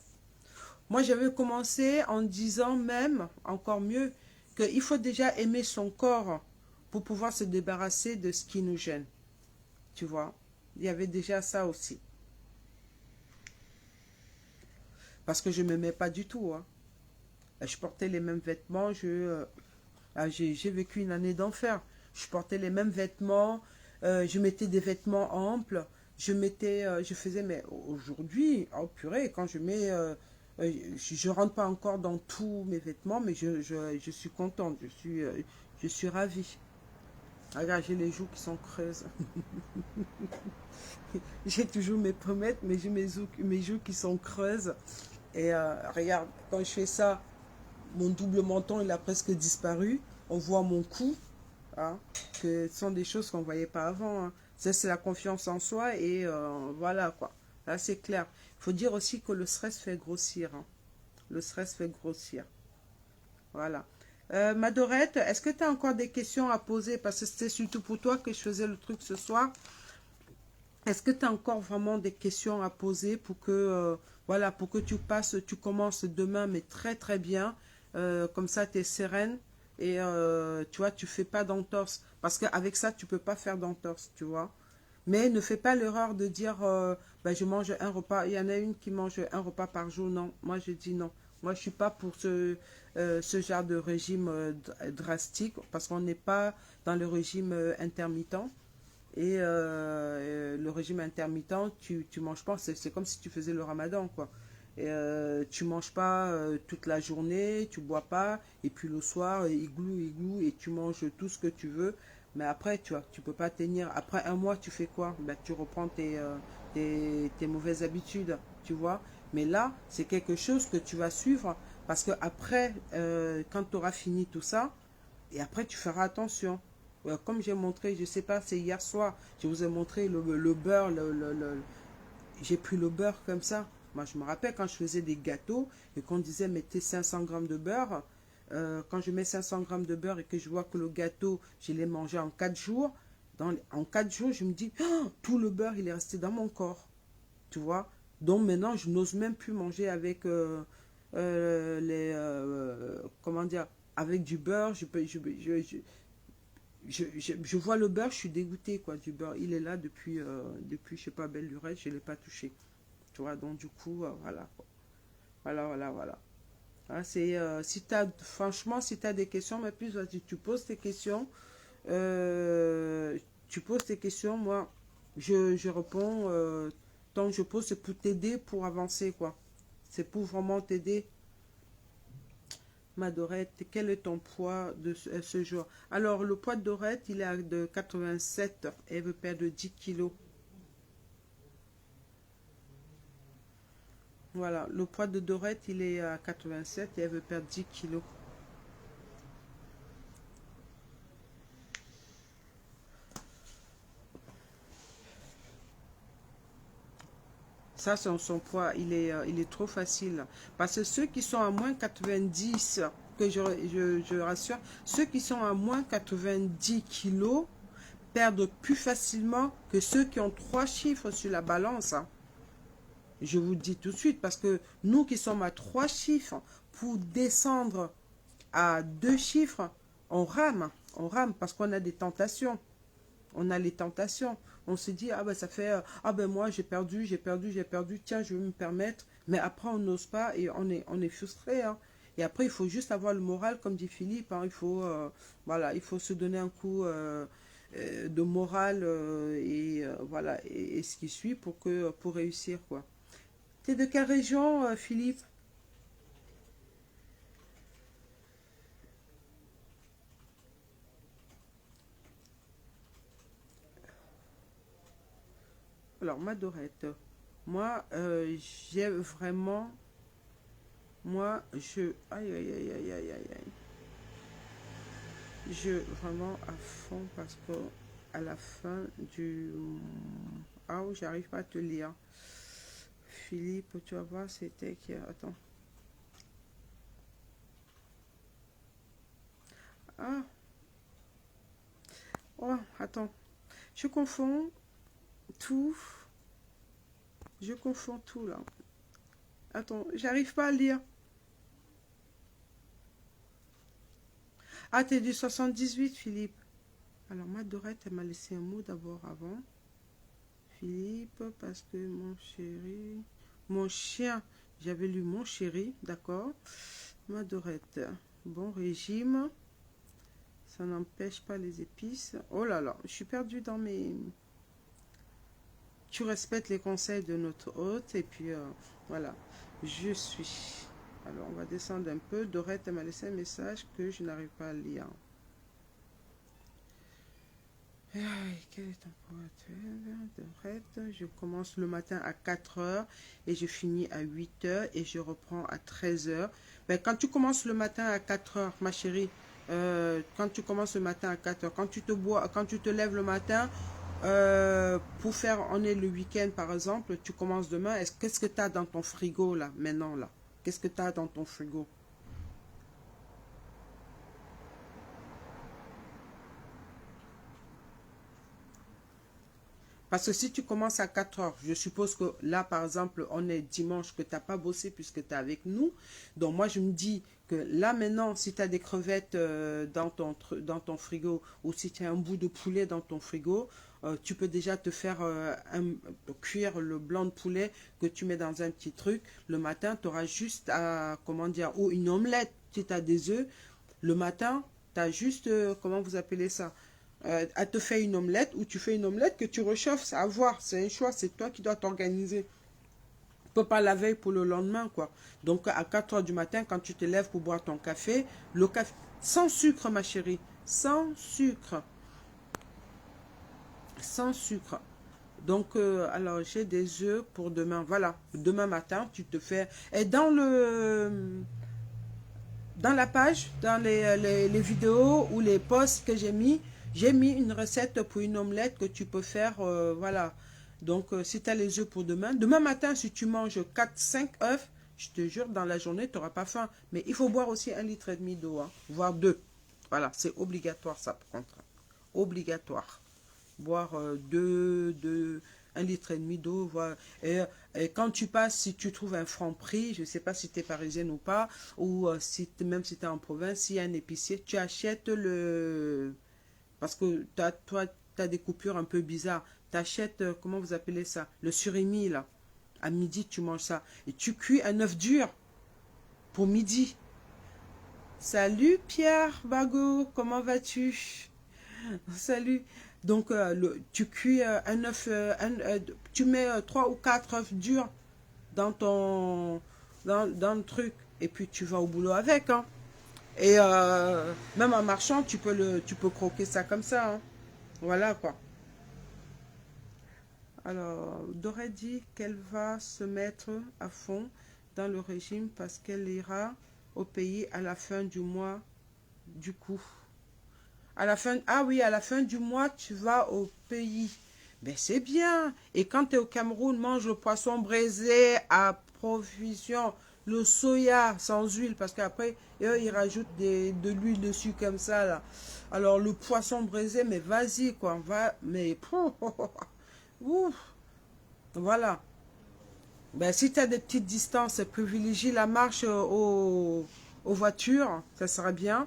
Moi, j'avais commencé en disant même, encore mieux, qu'il faut déjà aimer son corps pour pouvoir se débarrasser de ce qui nous gêne. Tu vois, il y avait déjà ça aussi. Parce que je ne m'aimais pas du tout. Hein. Je portais les mêmes vêtements. J'ai vécu une année d'enfer. Je portais les mêmes vêtements. Je mettais des vêtements amples. Je faisais, mais aujourd'hui, oh purée, quand je mets je ne rentre pas encore dans tous mes vêtements, mais je suis contente, je suis ravie. Regarde, j'ai les joues qui sont creuses. J'ai toujours mes pommettes, mais j'ai mes joues qui sont creuses. Et regarde, quand je fais ça, mon double menton, il a presque disparu. On voit mon cou, hein, que ce sont des choses qu'on ne voyait pas avant. Hein. Ça, c'est la confiance en soi et voilà quoi. Là, c'est clair. Il faut dire aussi que le stress fait grossir. Hein. Le stress fait grossir. Voilà. Madorette, est-ce que tu as encore des questions à poser? Parce que c'était surtout pour toi que je faisais le truc ce soir. Est-ce que tu as encore vraiment des questions à poser pour que, voilà, pour que tu commences demain, mais très très bien. Comme ça, tu es sereine et tu vois, tu fais pas d'entorse. Parce qu'avec ça, tu peux pas faire d'entorse, tu vois. Mais ne fais pas l'erreur de dire, ben, je mange un repas. Il y en a une qui mange un repas par jour. Non, moi je dis non. Moi je suis pas pour ce genre de régime drastique parce qu'on n'est pas dans le régime intermittent. Et le régime intermittent, tu manges pas, c'est comme si tu faisais le ramadan, quoi. Et, tu manges pas toute la journée, tu bois pas, et puis le soir, igloo, igloo, et tu manges tout ce que tu veux. Mais après, tu vois, tu peux pas tenir. Après un mois, tu fais quoi? Ben, tu reprends tes mauvaises habitudes, tu vois. Mais là, c'est quelque chose que tu vas suivre parce que après, quand tu auras fini tout ça, et après, tu feras attention. Comme j'ai montré, je sais pas, c'est hier soir, je vous ai montré le beurre, j'ai pris le beurre comme ça. Moi, je me rappelle quand je faisais des gâteaux et qu'on disait mettez 500 grammes de beurre. Quand je mets 500 grammes de beurre et que je vois que le gâteau, je l'ai mangé en 4 jours, en 4 jours, je me dis, oh, tout le beurre, il est resté dans mon corps. Tu vois? Donc maintenant, je n'ose même plus manger avec comment dire, avec du beurre. Je vois le beurre, je suis dégoûtée quoi, du beurre. Il est là depuis je sais pas, belle lurette, je ne l'ai pas touché. Tu vois, donc du coup, voilà. Voilà, voilà, voilà. Hein, si franchement, si tu as des questions, mais plus, vas-y, tu poses tes questions. Euh, Tu poses tes questions, moi, je réponds. Tant que je pose, c'est pour t'aider, pour avancer, quoi. C'est pour vraiment t'aider. Ma Dorette, quel est ton poids de ce jour? Alors, le poids de Dorette, il est de 87 et elle veut perdre 10 kilos. Voilà, le poids de Dorette, il est à 87 et elle veut perdre 10 kilos. Ça, son poids, il est trop facile. Parce que ceux qui sont à moins 90, que je rassure, ceux qui sont à moins 90 kilos perdent plus facilement que ceux qui ont trois chiffres sur la balance, hein. Je vous le dis tout de suite, parce que nous qui sommes à trois chiffres, pour descendre à deux chiffres, on rame parce qu'on a des tentations. On a les tentations. On se dit, ah ben ça fait, ah ben moi j'ai perdu, j'ai perdu, j'ai perdu, tiens, je vais me permettre. Mais après, on n'ose pas et on est frustré, hein. Et après, il faut juste avoir le moral, comme dit Philippe, hein. Voilà, il faut se donner un coup de morale voilà, et ce qui suit pour réussir, quoi. T'es de quelle région, Philippe? Alors, ma Dorette, moi, j'ai vraiment, aïe, aïe, aïe, aïe, aïe, aïe, aïe. Je vraiment à fond parce que à la fin du... Ah, oui, j'arrive pas à te lire. Philippe, tu vas voir, c'était qui... Attends. Ah, oh, attends. Je confonds tout. Je confonds tout, là. Attends, j'arrive pas à lire. Ah, t'es du 78, Philippe. Alors, ma Dorette, elle m'a laissé un mot d'abord avant. Philippe, parce que mon chéri... Mon chien, j'avais lu mon chéri, d'accord. Ma Dorette, bon régime. Ça n'empêche pas les épices. Oh là là, je suis perdue dans mes... Tu respectes les conseils de notre hôte et puis voilà, je suis. Alors on va descendre un peu. Dorette m'a laissé un message que je n'arrive pas à lire. Aïe, quel est ton point actuel, Dorette? Je commence le matin à 4 heures et je finis à 8 heures et je reprends à 13 heures. Ben, quand tu commences le matin à 4 heures, ma chérie, quand tu commences le matin à 4 heures, quand tu te lèves le matin, pour faire, on est le week-end par exemple, tu commences demain, qu'est-ce que tu as dans ton frigo là, maintenant là? Qu'est-ce que tu as dans ton frigo? Parce que si tu commences à 4 heures, je suppose que là, par exemple, on est dimanche, que tu n'as pas bossé puisque tu es avec nous. Donc moi, je me dis que là, maintenant, si tu as des crevettes dans ton frigo ou si tu as un bout de poulet dans ton frigo, tu peux déjà te faire cuire le blanc de poulet que tu mets dans un petit truc. Le matin, tu auras juste à, comment dire, ou une omelette, si tu as des œufs. Le matin, tu as juste, comment vous appelez ça, à te faire une omelette ou tu fais une omelette que tu réchauffes, c'est à voir, c'est un choix, c'est toi qui dois t'organiser. Tu ne peux pas la veille pour le lendemain, quoi. Donc à 4 heures du matin, quand tu te lèves pour boire ton café, le café, sans sucre, ma chérie, sans sucre, sans sucre. Donc, alors j'ai des œufs pour demain. Voilà, demain matin, tu te fais. Et dans la page, dans les vidéos ou les posts que j'ai mis une recette pour une omelette que tu peux faire, voilà. Donc, si tu as les œufs pour demain, demain matin, si tu manges 4 5 œufs, je te jure, dans la journée, tu n'auras pas faim. Mais il faut boire aussi 1,5 litre d'eau, hein, voire 2. Voilà, c'est obligatoire ça, par contre. Obligatoire. Boire 1,5 litre d'eau. Voilà. Et quand tu passes, si tu trouves un franc prix, je ne sais pas si tu es parisienne ou pas, ou même si tu es en province, s'il y a un épicier, tu achètes le... Parce que toi, tu as des coupures un peu bizarres. Tu achètes, comment vous appelez ça? Le surimi, là. À midi, tu manges ça. Et tu cuis un œuf dur pour midi. Salut Pierre Bagot, comment vas-tu? Salut. Donc, tu cuis un œuf, tu mets 3 ou 4 œufs durs dans dans le truc. Et puis, tu vas au boulot avec, hein. Et même en marchant, tu peux croquer ça comme ça, hein. Voilà, quoi. Alors, Doré dit qu'elle va se mettre à fond dans le régime parce qu'elle ira au pays à la fin du mois, du coup. À la fin, ah oui, à la fin du mois, tu vas au pays. Ben c'est bien. Et quand tu es au Cameroun, mange le poisson braisé à provision, le soya sans huile, parce qu'après, eux, ils rajoutent de l'huile dessus comme ça, là. Alors, le poisson braisé, mais vas-y, quoi. Va, mais, ouf, voilà. Ben, si tu as des petites distances, privilégie la marche aux voitures, ça sera bien.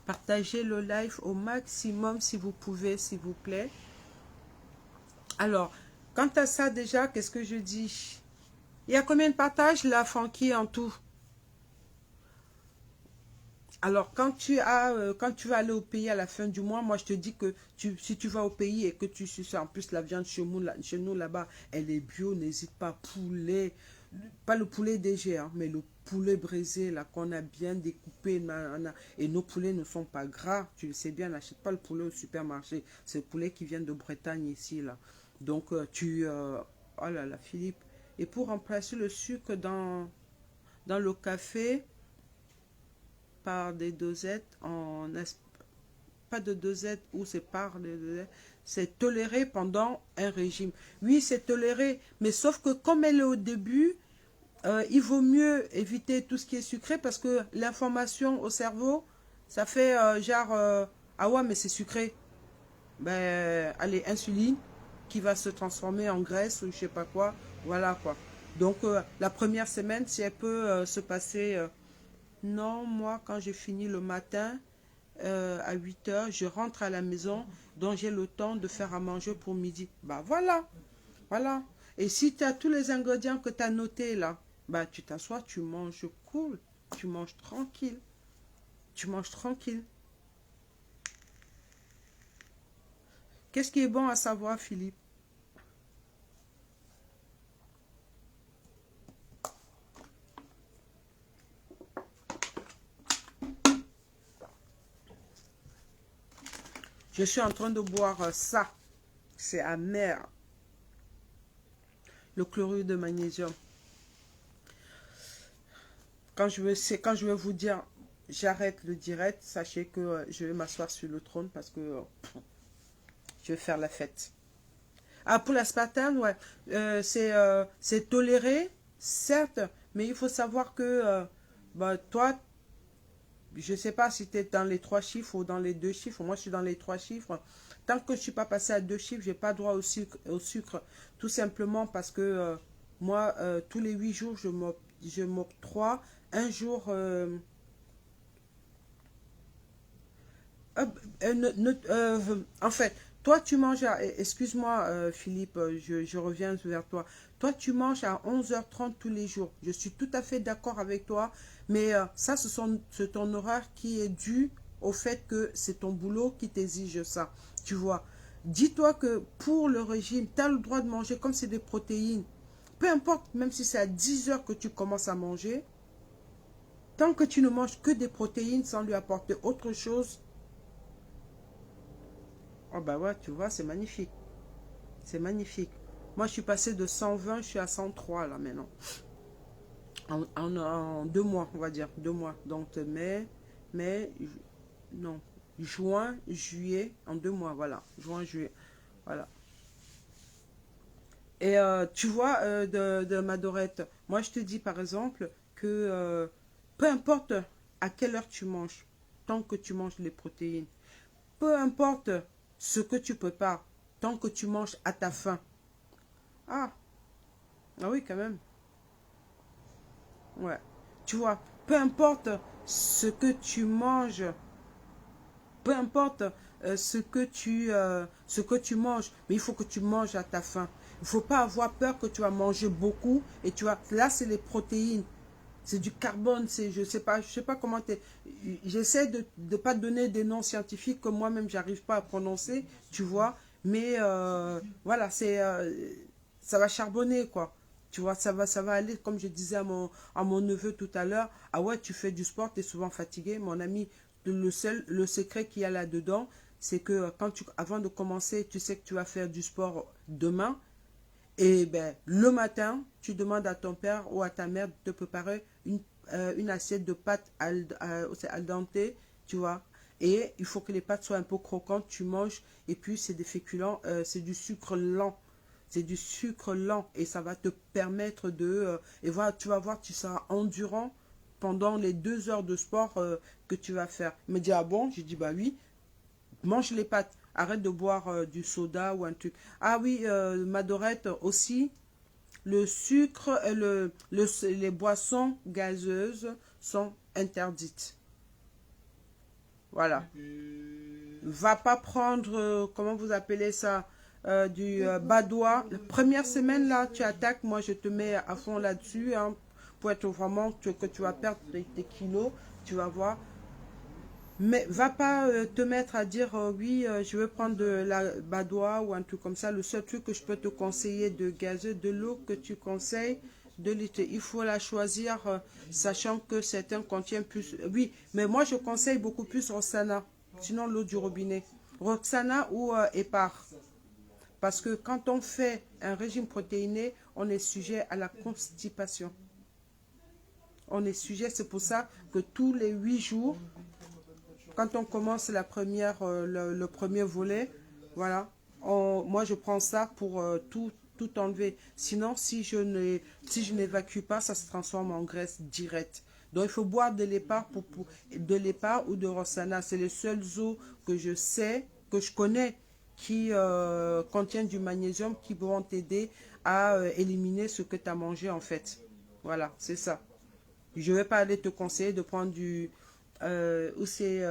Partagez le live au maximum si vous pouvez, s'il vous plaît. Alors, quant à ça déjà, qu'est-ce que je dis? Il y a combien de partages là, Francky, en tout? Alors, quand tu vas aller au pays à la fin du mois, moi je te dis que si tu vas au pays et que tu suces, en plus la viande chez nous là-bas, elle est bio, n'hésite pas, poulet, pas le poulet DG, hein, mais le poulet braisé là qu'on a bien découpé, et nos poulets ne sont pas gras, tu le sais bien, n'achète pas le poulet au supermarché, c'est le poulet qui vient de Bretagne ici là. Donc oh là là, Philippe, et pour remplacer le sucre dans le café, par des dosettes pas de dosettes ou c'est par des dosettes, c'est toléré pendant un régime. Oui, c'est toléré, mais sauf que comme elle est au début, il vaut mieux éviter tout ce qui est sucré parce que l'information au cerveau, ça fait ah ouais, mais c'est sucré. Ben, allez, insuline qui va se transformer en graisse ou je sais pas quoi. Voilà quoi. Donc, la première semaine, si elle peut se passer non, moi, quand j'ai fini le matin, à 8 heures, je rentre à la maison, donc j'ai le temps de faire à manger pour midi. Bah voilà, voilà. Et si tu as tous les ingrédients que tu as notés là, bah tu t'assois, tu manges cool, tu manges tranquille, tu manges tranquille. Qu'est-ce qui est bon à savoir, Philippe? Je suis en train de boire ça. C'est amer. Le chlorure de magnésium. Quand je vais vous dire, j'arrête le direct, sachez que je vais m'asseoir sur le trône parce que je vais faire la fête. Ah, pour l'aspartame, ouais. C'est toléré, certes, mais il faut savoir que bah, toi, Je ne sais pas si tu es dans les 3 chiffres ou dans les 2 chiffres. Moi, je suis dans les 3 chiffres. Tant que je ne suis pas passé à 2 chiffres, je n'ai pas droit au sucre. Tout simplement parce que moi, tous les 8 jours, je m'octroie un jour. Euh, en fait, toi, tu manges excuse-moi, Philippe, je reviens vers toi. Toi, tu manges à 11h30 tous les jours. Je suis tout à fait d'accord avec toi, mais ça, c'est ton horaire qui est dû au fait que c'est ton boulot qui t'exige ça. Tu vois. Dis-toi que pour le régime, tu as le droit de manger comme c'est des protéines. Peu importe, même si c'est à 10 heures que tu commences à manger, tant que tu ne manges que des protéines sans lui apporter autre chose, oh bah ouais, tu vois, c'est magnifique. C'est magnifique. Moi, je suis passé de 120, je suis à 103 là maintenant. En 2 mois, on va dire. 2 mois. Donc, non. Juin, juillet, en 2 mois, voilà. Juin, juillet. Voilà. Et tu vois, de ma Dorette, moi, je te dis par exemple que peu importe à quelle heure tu manges, tant que tu manges les protéines, peu importe ce que tu prépares, tant que tu manges à ta faim. Ah, ah oui, quand même. Ouais. Tu vois, peu importe ce que tu manges, peu importe ce que tu manges, mais il faut que tu manges à ta faim. Il ne faut pas avoir peur que tu vas manger beaucoup et tu vas. Là, c'est les protéines. C'est du carbone, c'est, je sais pas comment t'es. J'essaie de ne pas donner des noms scientifiques que moi-même j'arrive pas à prononcer, tu vois. Mais voilà, ça va charbonner, quoi. Tu vois, ça va aller, comme je disais à mon neveu tout à l'heure. Ah ouais, tu fais du sport, tu es souvent fatigué. Mon ami, le secret qu'il y a là-dedans, c'est que avant de commencer, tu sais que tu vas faire du sport demain. Et ben, le matin, tu demandes à ton père ou à ta mère de te préparer une assiette de pâtes al dente, tu vois. Et il faut que les pâtes soient un peu croquantes, tu manges. Et puis, c'est des féculents, c'est du sucre lent. C'est du sucre lent. Et ça va te permettre et voilà, tu vas voir, tu seras endurant pendant les 2 heures de sport que tu vas faire. Il me dit, ah bon? J'ai dit, bah oui, mange les pâtes. Arrête de boire du soda ou un truc. Ah oui, Madorette aussi, le sucre, les boissons gazeuses sont interdites. Voilà. Va pas prendre, comment vous appelez ça, du badois. La première semaine, là, tu attaques. Moi, je te mets à fond là-dessus, hein, pour être vraiment que tu vas perdre tes kilos. Tu vas voir. Mais va pas te mettre à dire oui, je veux prendre de la badoie ou un truc comme ça. Le seul truc que je peux te conseiller de gazeux, de l'eau que tu conseilles, de litre, il faut la choisir, sachant que certains contiennent plus. Oui, mais moi je conseille beaucoup plus Roxana, sinon l'eau du robinet. Roxana ou Épar. Parce que quand on fait un régime protéiné, on est sujet à la constipation. On est sujet, c'est pour ça que tous les 8 jours, quand on commence le premier volet, voilà, moi je prends ça pour tout enlever. Sinon, si je n'évacue pas, ça se transforme en graisse directe. Donc il faut boire de l'épar ou de Roxana. C'est les seules eaux que je sais, que je connais, qui contiennent du magnésium, qui vont t'aider à éliminer ce que tu as mangé en fait. Voilà, c'est ça. Je ne vais pas aller te conseiller de prendre où c'est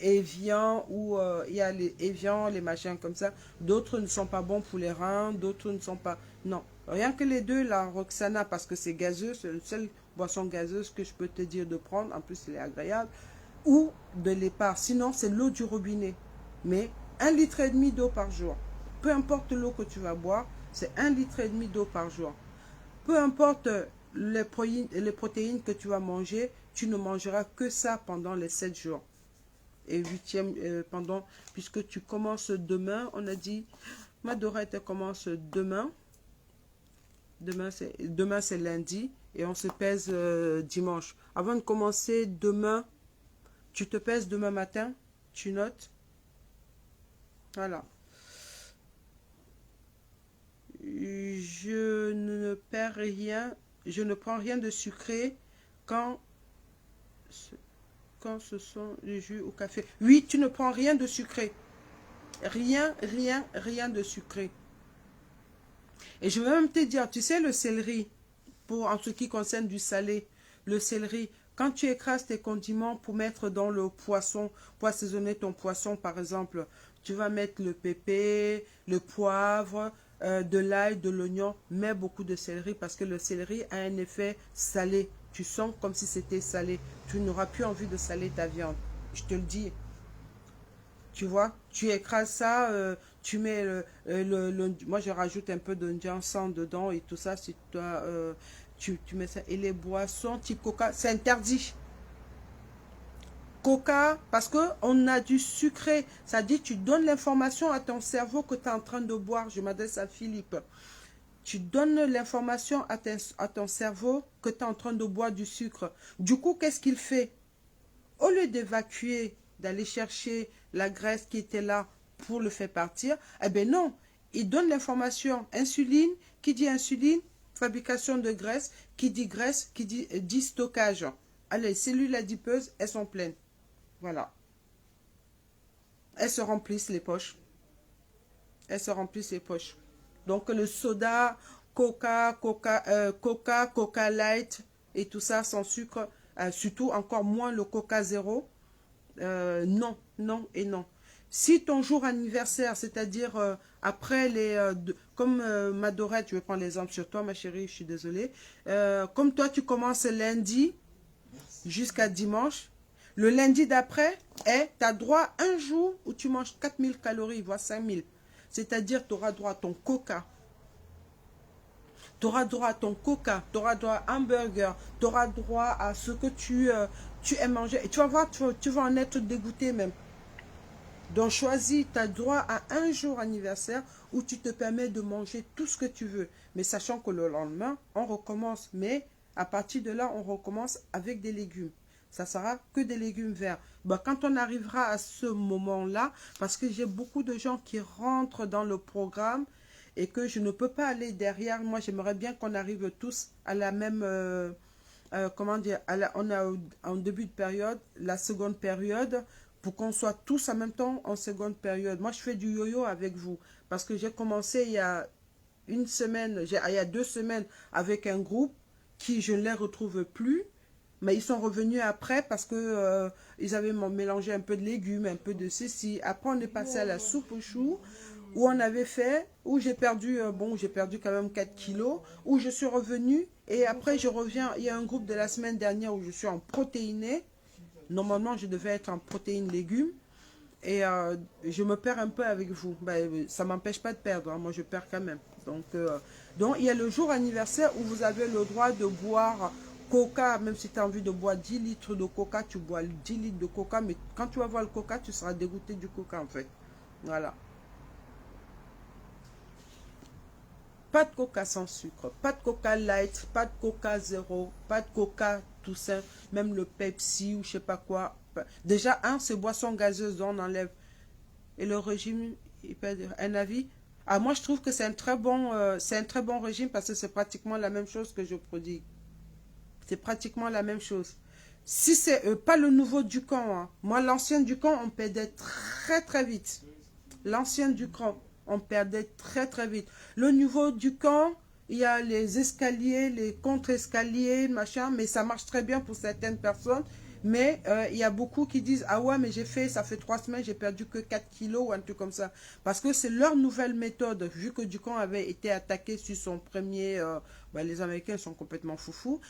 Evian, où il y a les Evian, les machins comme ça. D'autres ne sont pas bons pour les reins, d'autres ne sont pas. Non, rien que les deux, la Roxana, parce que c'est gazeux, c'est la seule boisson gazeuse que je peux te dire de prendre. En plus, elle est agréable. Ou de l'épar. Sinon, c'est l'eau du robinet. Mais 1,5 litre d'eau par jour. Peu importe l'eau que tu vas boire, c'est 1,5 litre d'eau par jour. Peu importe les protéines que tu vas manger, tu ne mangeras que ça pendant les 7 jours. Et huitième, puisque tu commences demain, on a dit, ma Dorette commence demain. Demain c'est lundi et on se pèse dimanche. Avant de commencer demain, tu te pèses demain matin, tu notes. Voilà. Je ne perds rien, je ne prends rien de sucré quand quand ce sont les jus au café. Oui, tu ne prends rien de sucré. Rien, rien, rien de sucré. Et je vais même te dire, tu sais, le céleri, pour en ce qui concerne du salé, le céleri, quand tu écrases tes condiments pour mettre dans le poisson, pour assaisonner ton poisson par exemple, tu vas mettre le pépé, le poivre, de l'ail, de l'oignon, mets beaucoup de céleri parce que le céleri a un effet salé. Tu sens comme si c'était salé. Tu n'auras plus envie de saler ta viande. Je te le dis. Tu vois, tu écrases ça, tu mets moi je rajoute un peu de ginseng dedans et tout ça, si toi, tu mets ça. Et les boissons type coca, c'est interdit. Coca, parce que on a du sucré. Ça dit, tu donnes l'information à ton cerveau que tu es en train de boire. Je m'adresse à Philippe. Tu donnes l'information à ton cerveau que tu es en train de boire du sucre. Du coup, qu'est-ce qu'il fait? Au lieu d'évacuer, d'aller chercher la graisse qui était là pour le faire partir, eh bien non, il donne l'information insuline, qui dit insuline, fabrication de graisse, dit stockage. Allez, les cellules adipeuses, elles sont pleines. Voilà. Elles se remplissent les poches. Elles se remplissent les poches. Donc le soda, Coca Light et tout ça sans sucre, surtout encore moins le Coca zéro. Non, non et non. Si ton jour anniversaire, c'est-à-dire après comme Madorette, je vais prendre l'exemple sur toi, ma chérie, je suis désolée. Comme toi, tu commences lundi jusqu'à dimanche. Le lundi d'après, tu as droit à un jour où tu manges 4000 calories, voire 5000. C'est-à-dire, tu auras droit à ton coca. Tu auras droit à ton coca, tu auras droit à un hamburger, tu auras droit à ce que tu aimes manger. Et tu vas voir, tu vas en être dégoûté même. Donc choisis, tu as droit à un jour anniversaire où tu te permets de manger tout ce que tu veux. Mais sachant que le lendemain, on recommence. Mais à partir de là, on recommence avec des légumes. Ça sera que des légumes verts. Ben, quand on arrivera à ce moment-là, parce que j'ai beaucoup de gens qui rentrent dans le programme et que je ne peux pas aller derrière. Moi, j'aimerais bien qu'on arrive tous à la même... comment dire, on a en début de période, la seconde période, pour qu'on soit tous en même temps en seconde période. Moi, je fais du yo-yo avec vous, parce que j'ai commencé il y a une semaine, il y a 2 semaines, avec un groupe qui je ne les retrouve plus, mais ils sont revenus après parce que ils avaient mélangé un peu de légumes, un peu de ceci. Après, on est passé à la soupe aux choux, où on avait fait, où j'ai perdu, j'ai perdu quand même 4 kilos, où je suis revenue, et après je reviens, il y a un groupe de la semaine dernière où je suis en protéiné. Normalement, je devais être en protéines légumes, et je me perds un peu avec vous. Ben, ça ne m'empêche pas de perdre, hein. Moi je perds quand même. Donc, il y a le jour anniversaire où vous avez le droit de boire coca, même si tu as envie de boire 10 litres de coca, tu bois 10 litres de coca, mais quand tu vas voir le coca, tu seras dégoûté du coca en fait. Voilà. Pas de coca sans sucre, pas de coca light, pas de coca zéro, pas de coca tout ça, même le Pepsi ou je sais pas quoi. Déjà, ces boissons gazeuses, on enlève. Et le régime, il peut dire un avis. Ah, moi, je trouve que c'est un très bon régime parce que c'est pratiquement la même chose que je produis. C'est pratiquement la même chose. Si c'est pas le nouveau Ducan, hein. Moi, l'ancien Ducan, on perdait très très vite. L'ancien Ducan, on perdait très très vite. Le nouveau Ducan, il y a les escaliers, les contre-escaliers, machin, mais ça marche très bien pour certaines personnes. Mais il y a beaucoup qui disent, ah ouais, mais ça fait 3 semaines, j'ai perdu que 4 kilos ou un truc comme ça. Parce que c'est leur nouvelle méthode, vu que Ducan avait été attaqué sur son premier, les Américains sont complètement foufous,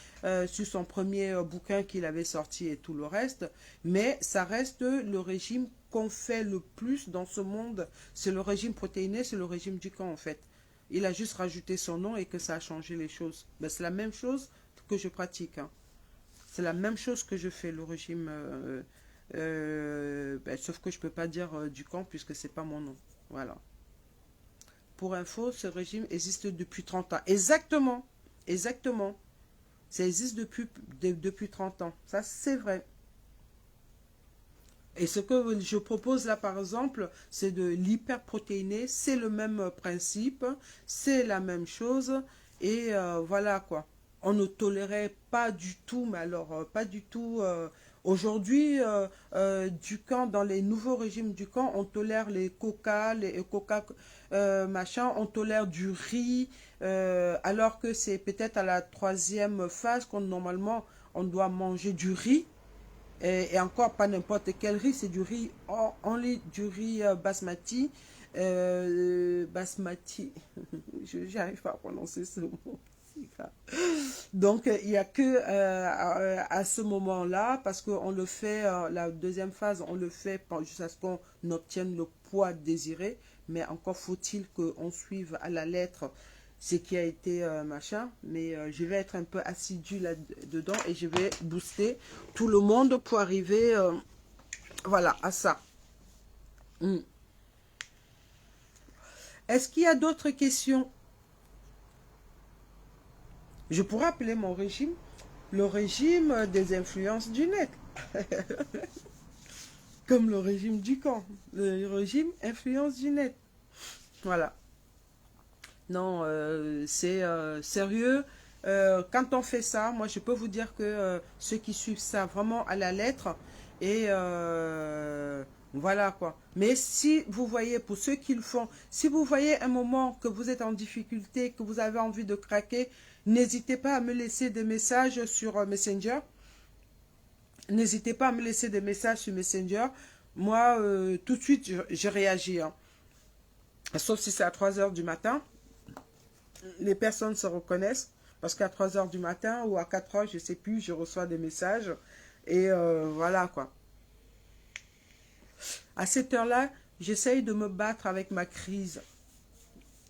sur son premier bouquin qu'il avait sorti et tout le reste. Mais ça reste le régime qu'on fait le plus dans ce monde. C'est le régime protéiné, c'est le régime Ducan en fait. Il a juste rajouté son nom et que ça a changé les choses. Ben, c'est la même chose que je pratique, hein. C'est la même chose que je fais, le régime, sauf que je ne peux pas dire Ducan puisque c'est pas mon nom. Voilà. Pour info, ce régime existe depuis 30 ans. Exactement, exactement. Ça existe depuis 30 ans. Ça, c'est vrai. Et ce que je propose là, par exemple, c'est de l'hyperprotéiné. C'est le même principe, c'est la même chose. Et voilà quoi. On ne tolérait pas du tout, mais alors pas du tout, Aujourd'hui, Ducan, dans les nouveaux régimes Ducan, on tolère les coca, les coca machin, on tolère du riz, alors que c'est peut-être à la troisième phase qu'on normalement on doit manger du riz. Et encore pas n'importe quel riz, c'est du riz, only du riz basmati. Basmati, je n'arrive pas à prononcer ce mot. Donc, il n'y a que à ce moment-là, parce qu'on le fait, la deuxième phase, on le fait jusqu'à ce qu'on obtienne le poids désiré, mais encore faut-il qu'on suive à la lettre ce qui a été machin, mais je vais être un peu assidu là-dedans et je vais booster tout le monde pour arriver, voilà, à ça. Mm. Est-ce qu'il y a d'autres questions? Je pourrais appeler mon régime le régime des influences du net. Comme le régime du camp. Le régime influence du net. Voilà. Non, c'est sérieux. Quand on fait ça, moi je peux vous dire que ceux qui suivent ça vraiment à la lettre, et voilà quoi. Mais si vous voyez, pour ceux qui le font, si vous voyez un moment que vous êtes en difficulté, que vous avez envie de craquer, n'hésitez pas à me laisser des messages sur Messenger. N'hésitez pas à me laisser des messages sur Messenger. Moi, tout de suite, je réagis, hein. Sauf si c'est à 3 heures du matin. Les personnes se reconnaissent parce qu'à 3 heures du matin ou à 4 heures, je ne sais plus, je reçois des messages. Et voilà quoi. À cette heure-là, j'essaye de me battre avec ma crise.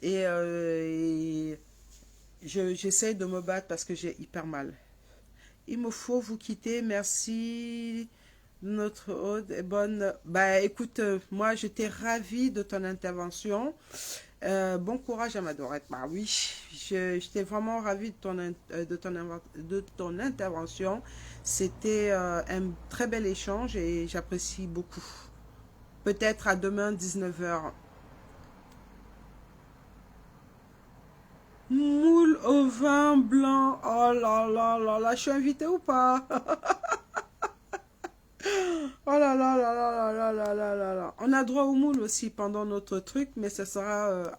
Et j'essaye de me battre parce que j'ai hyper mal. Il me faut vous quitter. Merci. Notre hôte est bonne. Bah écoute, moi j'étais ravie de ton intervention. Bon courage à ma Dorette. Bah oui, j'étais vraiment ravie de ton intervention. C'était un très bel échange et j'apprécie beaucoup. Peut-être à demain 19 h. Moule au vin blanc. Oh là là là là, je suis invitée ou pas? Oh là là là là là là là là là. On a droit au moule aussi pendant notre truc, mais ce sera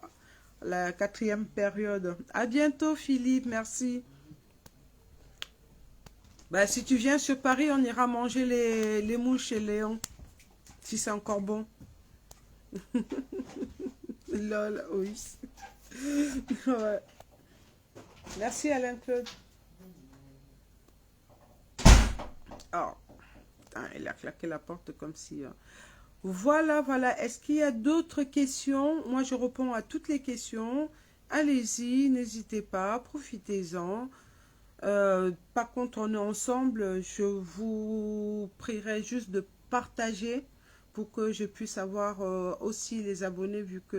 la quatrième période. À bientôt, Philippe. Merci. Bah, si tu viens sur Paris, on ira manger les moules chez Léon. Si c'est encore bon. Lol, oui. Ouais. Merci, Alain-Claude. Oh, putain, il a claqué la porte comme si... Voilà, voilà. Est-ce qu'il y a d'autres questions? Moi, je réponds à toutes les questions. Allez-y, n'hésitez pas, profitez-en. Par contre, on est ensemble. Je vous prierai juste de partager pour que je puisse avoir aussi les abonnés vu que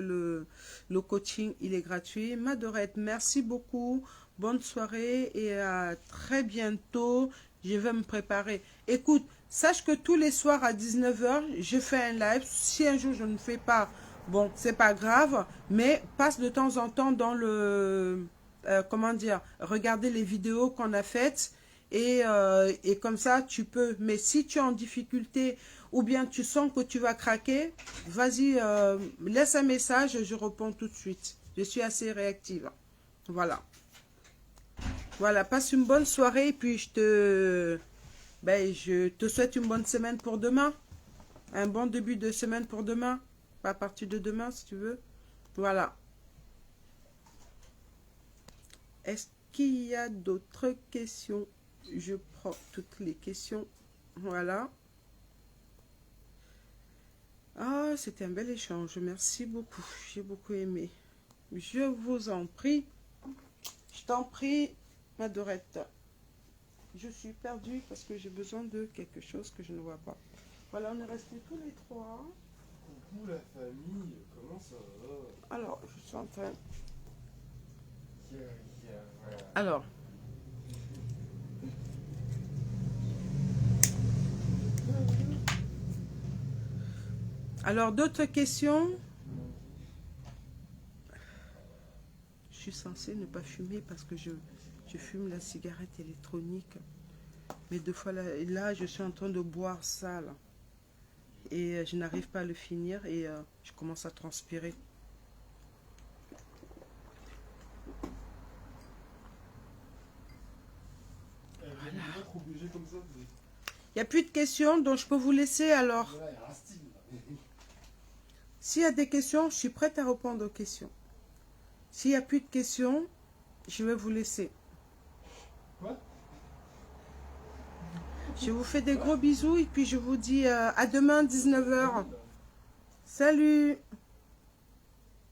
le coaching, il est gratuit. Madorette, merci beaucoup. Bonne soirée et à très bientôt. Je vais me préparer. Écoute, sache que tous les soirs à 19 h, je fais un live. Si un jour je ne fais pas, bon, c'est pas grave, mais passe de temps en temps dans le comment dire, regarder les vidéos qu'on a faites et comme ça tu peux. Mais si tu es en difficulté ou bien tu sens que tu vas craquer, vas-y, laisse un message, je réponds tout de suite. Je suis assez réactive. Voilà. Voilà, passe une bonne soirée et puis je te souhaite une bonne semaine pour demain. Un bon début de semaine pour demain. Pas à partir de demain si tu veux. Voilà. Est-ce qu'il y a d'autres questions? Je prends toutes les questions. Voilà. Ah, c'était un bel échange. Merci beaucoup. J'ai beaucoup aimé. Je vous en prie. Je t'en prie, ma Dorette. Je suis perdue parce que j'ai besoin de quelque chose que je ne vois pas. Voilà, on est restés tous les trois. Coucou la famille, comment ça va? Alors, je suis en train... Voilà. Alors... Alors, d'autres questions? Je suis censée ne pas fumer parce que je fume la cigarette électronique. Mais 2 fois là, je suis en train de boire ça là. Et je n'arrive pas à le finir et je commence à transpirer. Vous êtes pas trop obligé comme ça. Il n'y a plus de questions, donc je peux vous laisser alors. Voilà, il y a un style. S'il y a des questions, je suis prête à répondre aux questions. S'il n'y a plus de questions, je vais vous laisser. Quoi? Je vous fais des gros bisous et puis je vous dis à demain 19 h. Salut!